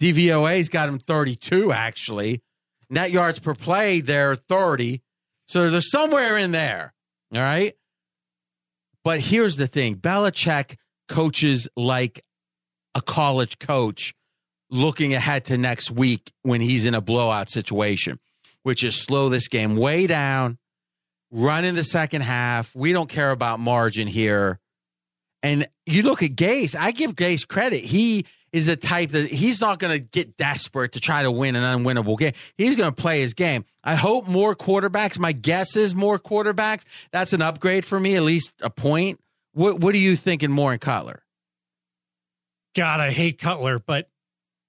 DVOA's got them 32, actually. Net yards per play, they're 30. So they're somewhere in there. All right? But here's the thing. Belichick coaches like a college coach looking ahead to next week when he's in a blowout situation, which is slow this game way down, run in the second half. We don't care about margin here. And you look at Gase, I give Gase credit. He is a type that he's not going to get desperate to try to win an unwinnable game. He's going to play his game. I hope more quarterbacks. My guess is more quarterbacks. That's an upgrade for me, at least a point. What are you thinking more in Cutler? God, I hate Cutler, but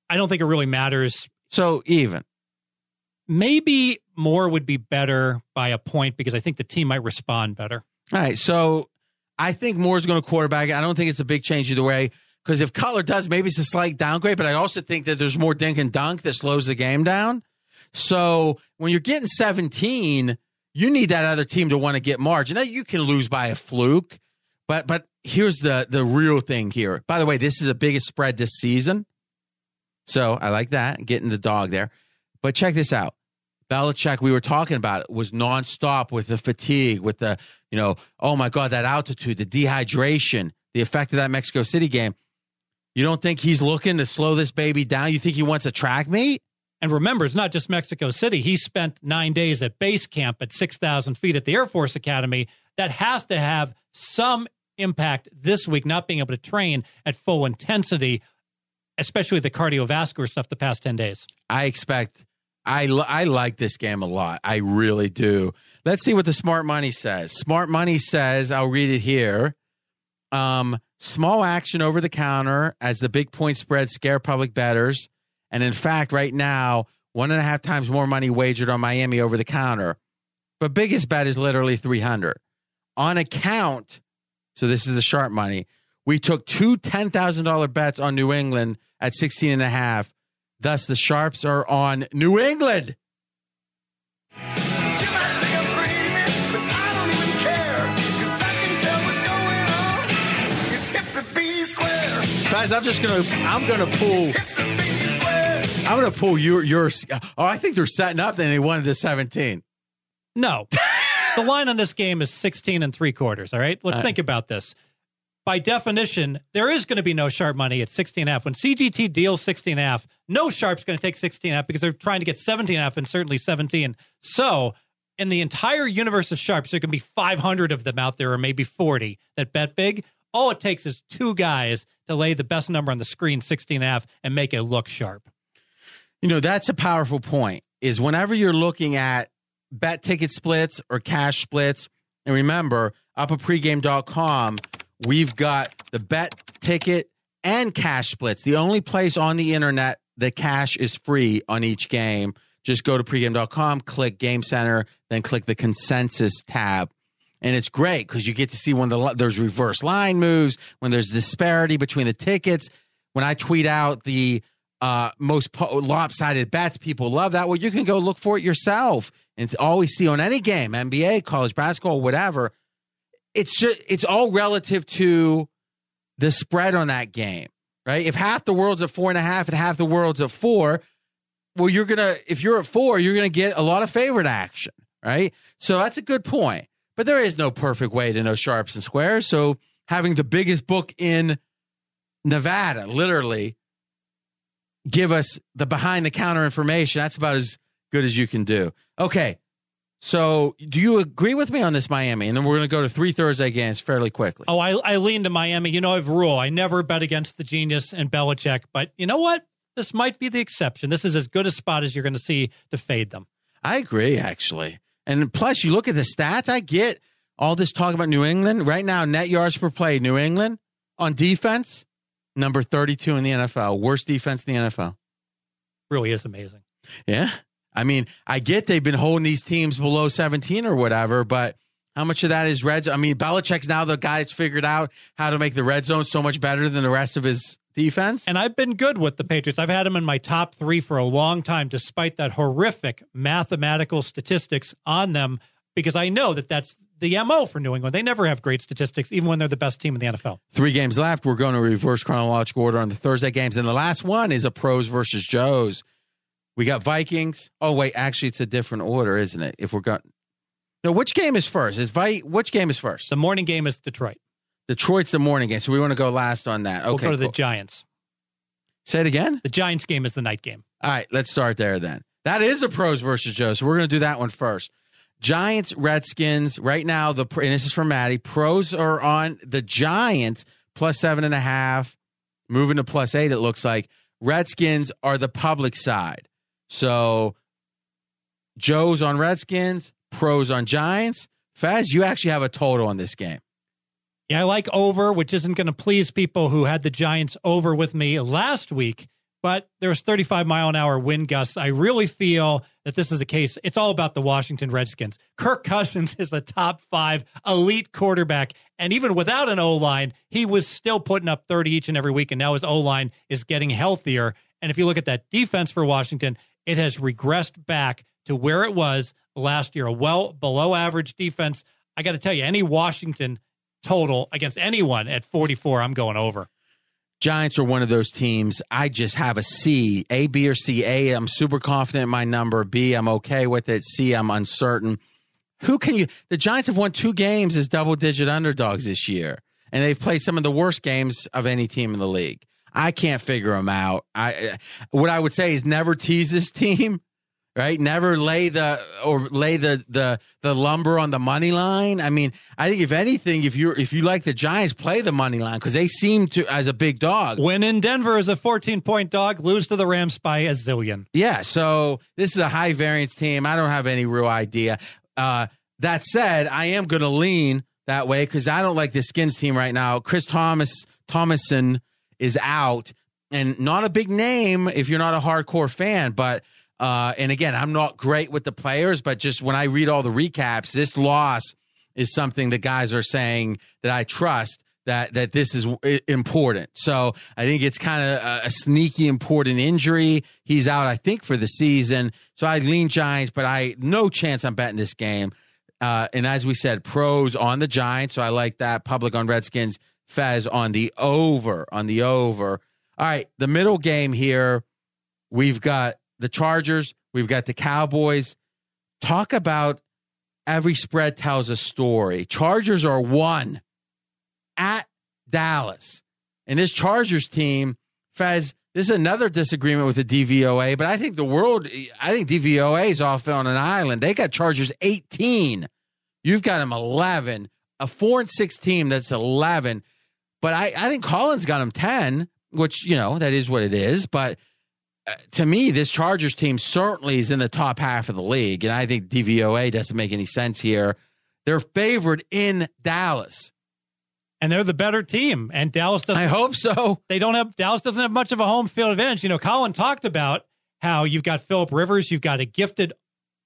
I don't think it really matters. So even. Maybe more would be better by a point because I think the team might respond better. All right, so I think Moore's going to quarterback. I don't think it's a big change either way because if Cutler does, maybe it's a slight downgrade, but I also think that there's more dink and dunk that slows the game down. So when you're getting 17, you need that other team to want to get margin. Now, you can lose by a fluke, but here's the real thing here. By the way, this is the biggest spread this season. So I like that, getting the dog there. But check this out. Belichick, we were talking about it, was nonstop with the fatigue, with the, oh my God, that altitude, the dehydration, the effect of that Mexico City game. You don't think he's looking to slow this baby down? You think he wants a track meet? And remember, it's not just Mexico City. He spent 9 days at base camp at 6,000 feet at the Air Force Academy. That has to have some impact this week, not being able to train at full intensity, especially the cardiovascular stuff the past 10 days. I like this game a lot. I really do. Let's see what the smart money says. Smart money says, I'll read it here. Small action over the counter as the big point spread scare public bettors. And in fact, right now, 1.5 times more money wagered on Miami over the counter. But biggest bet is literally 300. On account, so this is the sharp money, we took 2 $10,000 bets on New England at 16.5. Thus, the sharps are on New England. Guys, I'm gonna pull yours. Oh, I think they're setting up. Then they wanted the 17. No, the line on this game is 16 3/4. All right, let's think about this. by definition, there is going to be no sharp money at 16.5. When CGT deals 16.5, no sharp's going to take 16.5 because they're trying to get 17.5 and certainly 17. So in the entire universe of sharps, there can be 500 of them out there, or maybe 40 that bet big. All it takes is two guys to lay the best number on the screen, 16.5, and make it look sharp. You know, that's a powerful point, is whenever you're looking at bet ticket splits or cash splits, and remember, up at pregame.com, we've got the bet ticket and cash splits. The only place on the internet that cash is free on each game. Just go to pregame.com, click Game Center, then click the consensus tab. And it's great because you get to see when there's reverse line moves, when there's disparity between the tickets. When I tweet out the most lopsided bets, people love that. Well, you can go look for it yourself and always see on any game, NBA, college basketball, whatever. It's all relative to the spread on that game, right? If half the world's at 4.5 and half the world's at 4, well, if you're at 4, you're gonna get a lot of favorite action, right? So that's a good point. But there is no perfect way to know sharps and squares. So having the biggest book in Nevada literally give us the behind the counter information, that's about as good as you can do. Okay. So do you agree with me on this Miami? And then we're going to go to 3 Thursday games fairly quickly. Oh, I lean to Miami. You know, I have a rule. I never bet against the genius and Belichick. But you know what? This might be the exception. This is as good a spot as you're going to see to fade them. I agree, actually. And plus, you look at the stats. I get all this talk about New England. Right now, net yards per play, New England on defense, number 32 in the NFL. Worst defense in the NFL. Really is amazing. Yeah. I mean, I get they've been holding these teams below 17 or whatever, but how much of that is red zone? I mean, Belichick's now the guy that's figured out how to make the red zone so much better than the rest of his defense. And I've been good with the Patriots. I've had them in my top 3 for a long time, despite that horrific mathematical statistics on them, because I know that that's the MO for New England. They never have great statistics, even when they're the best team in the NFL. 3 games left. We're going to reverse chronological order on the Thursday games. And the last one is a pros versus Joes. We got Vikings. Oh, wait, actually, it's a different order, isn't it? If we're going, no, which game is first? Which game is first? The morning game is Detroit. Detroit's the morning game, so we want to go last on that. Okay, we'll go to the Giants. Say it again? The Giants game is the night game. All right, let's start there then. That is the pros versus Joe, so we're going to do that one first. Giants, Redskins, right now, and this is for Maddie, pros are on the Giants, plus 7.5, moving to plus 8, it looks like. Redskins are the public side. So Joe's on Redskins, pros on Giants. Fez, you actually have a total on this game. Yeah, I like over, which isn't going to please people who had the Giants over with me last week, but there's 35-mile-an-hour wind gusts. I really feel that this is a case. It's all about the Washington Redskins. Kirk Cousins is a top 5 elite quarterback, and even without an O-line, he was still putting up 30 each and every week, and now his O-line is getting healthier. And if you look at that defense for Washington, it has regressed back to where it was last year, a well below average defense. I got to tell you, any Washington total against anyone at 44, I'm going over. Giants are one of those teams. I just have a C, A, B, or C. A, I'm super confident in my number. B, I'm okay with it. C, I'm uncertain. The Giants have won 2 games as double-digit underdogs this year, and they've played some of the worst games of any team in the league. I can't figure them out. What I would say is never tease this team, right? Never lay the lumber on the money line. I mean, I think if anything, if you like the Giants, play the money line because they seem to as a big dog. Win in Denver as a 14-point dog, lose to the Rams by a zillion. Yeah, so this is a high variance team. I don't have any real idea. That said, I am going to lean that way because I don't like the Skins team right now. Chris Thomason is out, and not a big name if you're not a hardcore fan, but and again, I'm not great with the players, but just when I read all the recaps, this loss is something the guys are saying that I trust that this is important. So I think it's kind of a sneaky important injury. He's out, I think, for the season. So I lean Giants, but no chance I'm betting this game. And as we said, pros on the Giants, so I like that. Public on Redskins. Fez on the over. All right, the middle game here, we've got the Chargers, we've got the Cowboys. Talk about every spread tells a story. Chargers are 1 at Dallas. And this Chargers team, Fez, this is another disagreement with the DVOA, but I think DVOA is off on an island. They got Chargers 18. You've got them 11. A 4-6 team that's 11. But I think Collins got them 10, which, that is what it is. But to me, this Chargers team certainly is in the top half of the league. And I think DVOA doesn't make any sense here. They're favored in Dallas. And they're the better team. And Dallas doesn't. I hope so. Dallas doesn't have much of a home field advantage. Colin talked about how you've got Phillip Rivers. You've got a gifted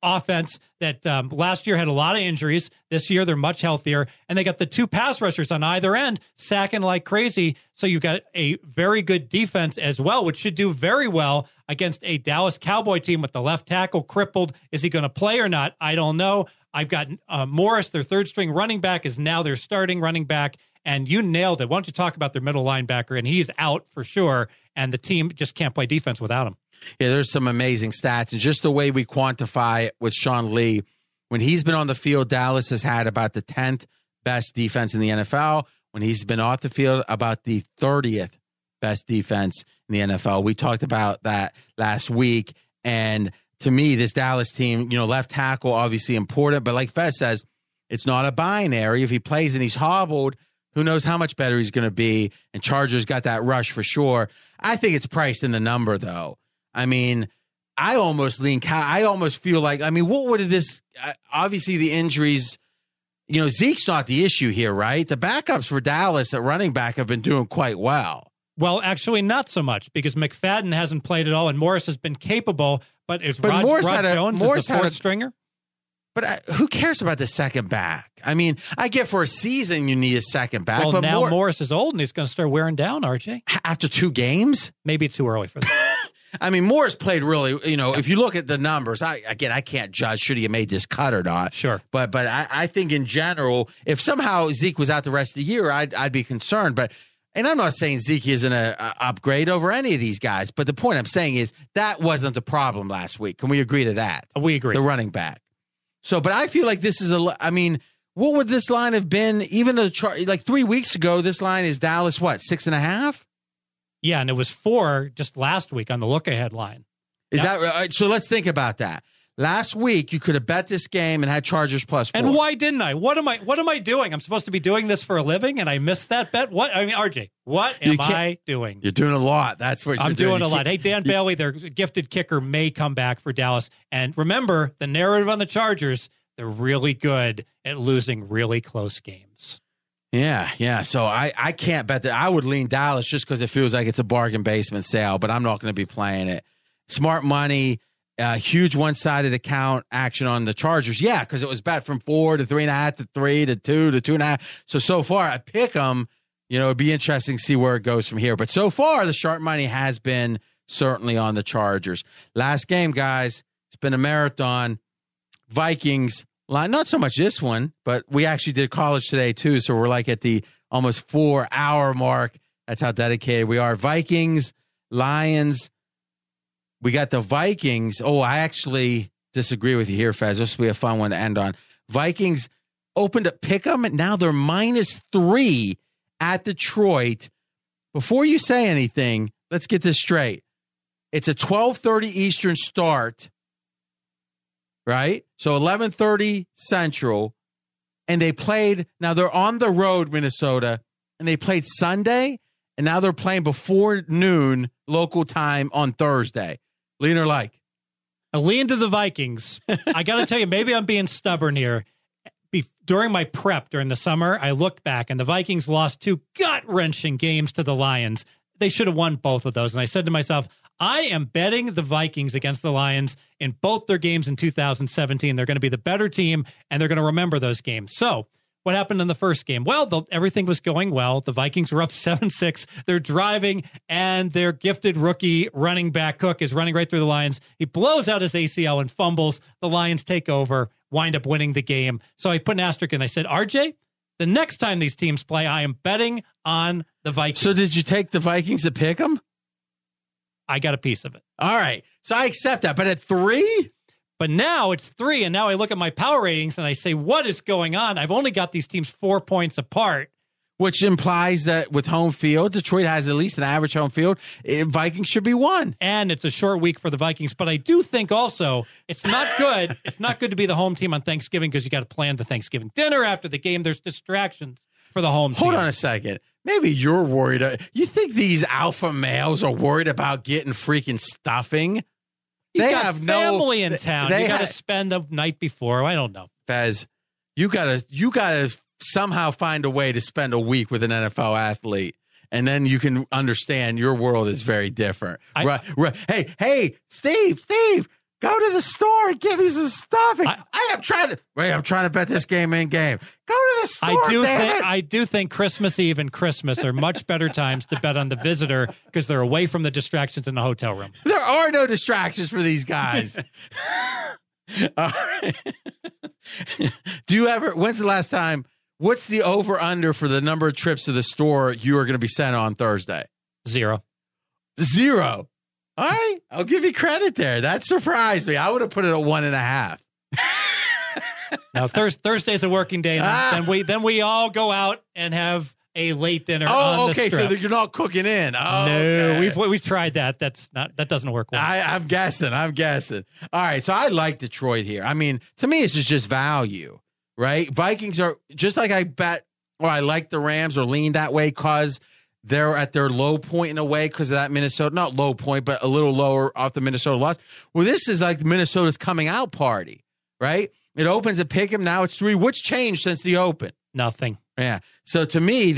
offense that last year had a lot of injuries. This year, they're much healthier. And they got the two pass rushers on either end sacking like crazy. So you've got a very good defense as well, which should do very well against a Dallas Cowboy team with the left tackle crippled. Is he going to play or not? I don't know. I've got Morris, their third string running back, is now their starting running back. And you nailed it. Why don't you talk about their middle linebacker? And he's out for sure. And the team just can't play defense without him. Yeah, there's some amazing stats. And just the way we quantify it with Sean Lee, when he's been on the field, Dallas has had about the 10th best defense in the NFL. When he's been off the field, about the 30th best defense in the NFL. We talked about that last week. And to me, this Dallas team, left tackle, obviously important. But like Fez says, it's not a binary. If he plays and he's hobbled, who knows how much better he's going to be. And Chargers got that rush for sure. I think it's priced in the number, though. I mean, I almost feel like, what would this, obviously the injuries, Zeke's not the issue here, right? The backups for Dallas at running back have been doing quite well. Well, actually not so much because McFadden hasn't played at all and Morris has been capable, but Rod Jones is the fourth stringer. But who cares about the second back? I get for a season you need a second back. Well, but now Morris is old and he's going to start wearing down, RJ. After 2 games? Maybe it's too early for that. Morris played really, if you look at the numbers, I can't judge should he have made this cut or not. Sure. But I think in general, if somehow Zeke was out the rest of the year, I'd be concerned. And I'm not saying Zeke isn't an upgrade over any of these guys, but the point I'm saying is that wasn't the problem last week. Can we agree to that? We agree. The running back. So, but I feel like this is what would this line have been? Even like 3 weeks ago, this line is Dallas, 6.5? Yeah, and it was 4 just last week on the look-ahead line. Is that right? So let's think about that. Last week, you could have bet this game and had Chargers +4. And why didn't I? What am I doing? I'm supposed to be doing this for a living, and I missed that bet? What? RJ, what am I doing? You're doing a lot. That's what I'm doing a lot. Hey, Dan Bailey, their gifted kicker, may come back for Dallas. And remember, the narrative on the Chargers, they're really good at losing really close games. Yeah. So I can't bet that. I would lean Dallas just because it feels like it's a bargain basement sale, but I'm not going to be playing it. Smart money. Huge one-sided account action on the Chargers. Yeah, because it was bet from 4 to 3.5 to 3 to 2 to 2.5. So far, I pick them. It'd be interesting to see where it goes from here. But so far, the sharp money has been certainly on the Chargers. Last game, guys. It's been a marathon. Vikings line, not so much this one, but we actually did college today too. So we're like at the almost 4-hour mark. That's how dedicated we are. Vikings, Lions. We got the Vikings. Oh, I actually disagree with you here, Fez. This will be a fun one to end on. Vikings opened at Pick'em, and now they're -3 at Detroit. Before you say anything, let's get this straight. It's a 12:30 Eastern start, right? So 11:30 Central, and they played. Now they're on the road, Minnesota, and they played Sunday, and now they're playing before noon local time on Thursday. Lean or like? I lean to the Vikings. I got to tell you, maybe I'm being stubborn here. During my prep during the summer, I looked back, and the Vikings lost 2 gut-wrenching games to the Lions. They should have won both of those. And I said to myself, I am betting the Vikings against the Lions in both their games in 2017. They're going to be the better team, and they're going to remember those games. So what happened in the first game? Well, everything was going well. The Vikings were up 7-6. They're driving, and their gifted rookie running back Cook is running right through the Lions. He blows out his ACL and fumbles. The Lions take over, wind up winning the game. So I put an asterisk and I said, RJ, the next time these teams play, I am betting on the Vikings. So did you take the Vikings to pick them? I got a piece of it. All right. So I accept that. But at 3? But now it's 3, and now I look at my power ratings and I say, what is going on? I've only got these teams 4 points apart. which implies that with home field, Detroit has at least an average home field. Vikings should be one. And it's a short week for the Vikings. But I do think also it's not good. It's not good to be the home team on Thanksgiving because you got to plan the Thanksgiving dinner after the game. There's distractions for the home team. Hold on a second. Maybe you're worried. You think these alpha males are worried about getting freaking stuffing? They have family in town. You got to spend the night before. I don't know. Fez, you gotta somehow find a way to spend a week with an NFL athlete, and then you can understand your world is very different. Right. Hey, Steve, go to the store and give me some stuffing. I'm trying to bet this game in game. Go to the store. I do think Christmas Eve and Christmas are much better times to bet on the visitor because they're away from the distractions in the hotel room. There are no distractions for these guys. All right. When's the last time? What's the over-under for the number of trips to the store you are going to be sent on Thursday? 0. All right. I'll give you credit there. That surprised me. I would have put it at 1.5. Now, Thursday's a working day, and then we all go out and have a late dinner on the strip. So you're not cooking in. Oh, no, okay. we've tried that. That doesn't work well. I'm guessing. All right, so I like Detroit here. I mean, to me, it's just value, right? Vikings are just like I bet, or I like the Rams or lean that way because they're at their low point in a way because of that Minnesota, not low point, but a little lower off the Minnesota loss. Well, this is like Minnesota's coming out party, right? It opens at Pick'em. Now it's 3. What's changed since the open? Nothing. Yeah. So to me,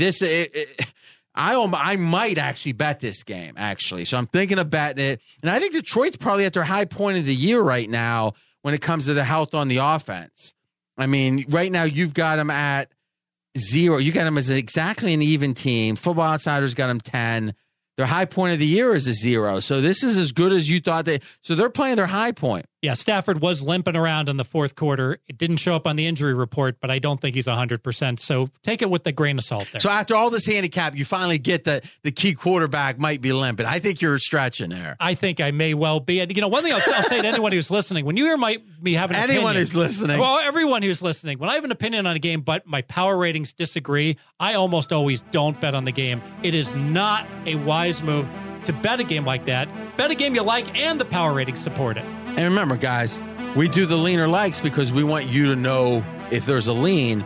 I might actually bet this game, actually. So I'm thinking of betting it. And I think Detroit's probably at their high point of the year right now when it comes to the health on the offense. I mean, right now you've got them at 0. You got them as exactly an even team. Football Outsiders got them 10. Their high point of the year is a 0. So this is as good as you thought so they're playing their high point. Yeah, Stafford was limping around in the fourth quarter. It didn't show up on the injury report, but I don't think he's 100%. So take it with a grain of salt there. So after all this handicap, you finally get the key quarterback might be limping. I think you're stretching there. I think I may well be. And, one thing I'll say to anyone who's listening, when you hear me have an opinion. Anyone who's listening. Well, everyone who's listening. When I have an opinion on a game, but my power ratings disagree, I almost always don't bet on the game. It is not a wise move to bet a game like that. Bet a game you like and the power ratings support it. And remember, guys, we do the leaner likes because we want you to know if there's a lean.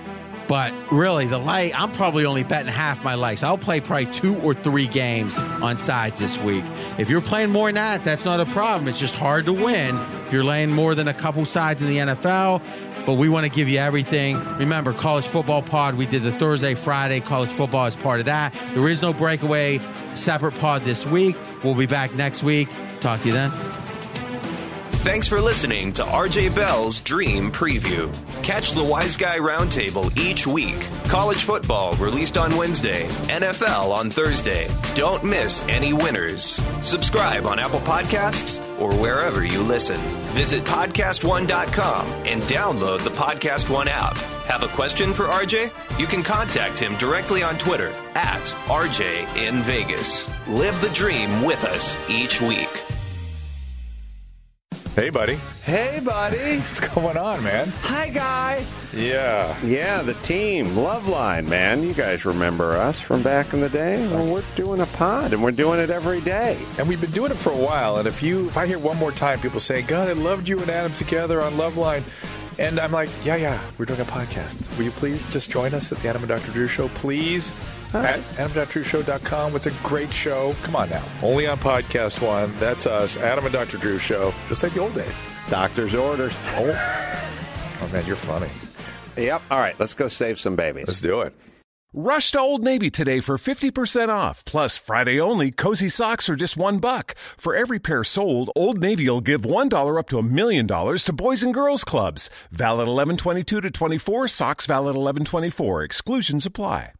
But really, the like, I'm probably only betting half my likes. I'll play probably 2 or 3 games on sides this week. If you're playing more than that, that's not a problem. It's just hard to win if you're laying more than a couple sides in the NFL. But we want to give you everything. Remember, College Football Pod, we did the Thursday, Friday. College football is part of that. There is no breakaway separate pod this week. We'll be back next week. Talk to you then. Thanks for listening to RJ Bell's Dream Preview. Catch the Wiseguy Roundtable each week. College football released on Wednesday, NFL on Thursday. Don't miss any winners. Subscribe on Apple Podcasts or wherever you listen. Visit podcastone.com and download the Podcast One app. Have a question for RJ? You can contact him directly on Twitter at RJ in Vegas. Live the dream with us each week. Hey, buddy. Hey, buddy. What's going on, man? Hi, Guy. Yeah. Yeah, the team, Loveline, man. You guys remember us from back in the day? Well, we're doing a pod, and we're doing it every day. And we've been doing it for a while, and if I hear one more time people say, God, I loved you and Adam together on Loveline, and I'm like, yeah, we're doing a podcast. Will you please just join us at the Adam and Dr. Drew Show, please? At AdamandDrDrewShow.com. It's a great show. Come on now. Only on Podcast One. That's us, Adam and Dr. Drew Show. Just like the old days. Doctor's orders. Oh, man, you're funny. Yep. All right, let's go save some babies. Let's do it. Rush to Old Navy today for 50% off. Plus, Friday only, cozy socks are just $1. For every pair sold, Old Navy will give $1 up to $1 million to Boys and Girls Clubs. Valid 11/22 to 24. Socks valid 11/24. Exclusions apply.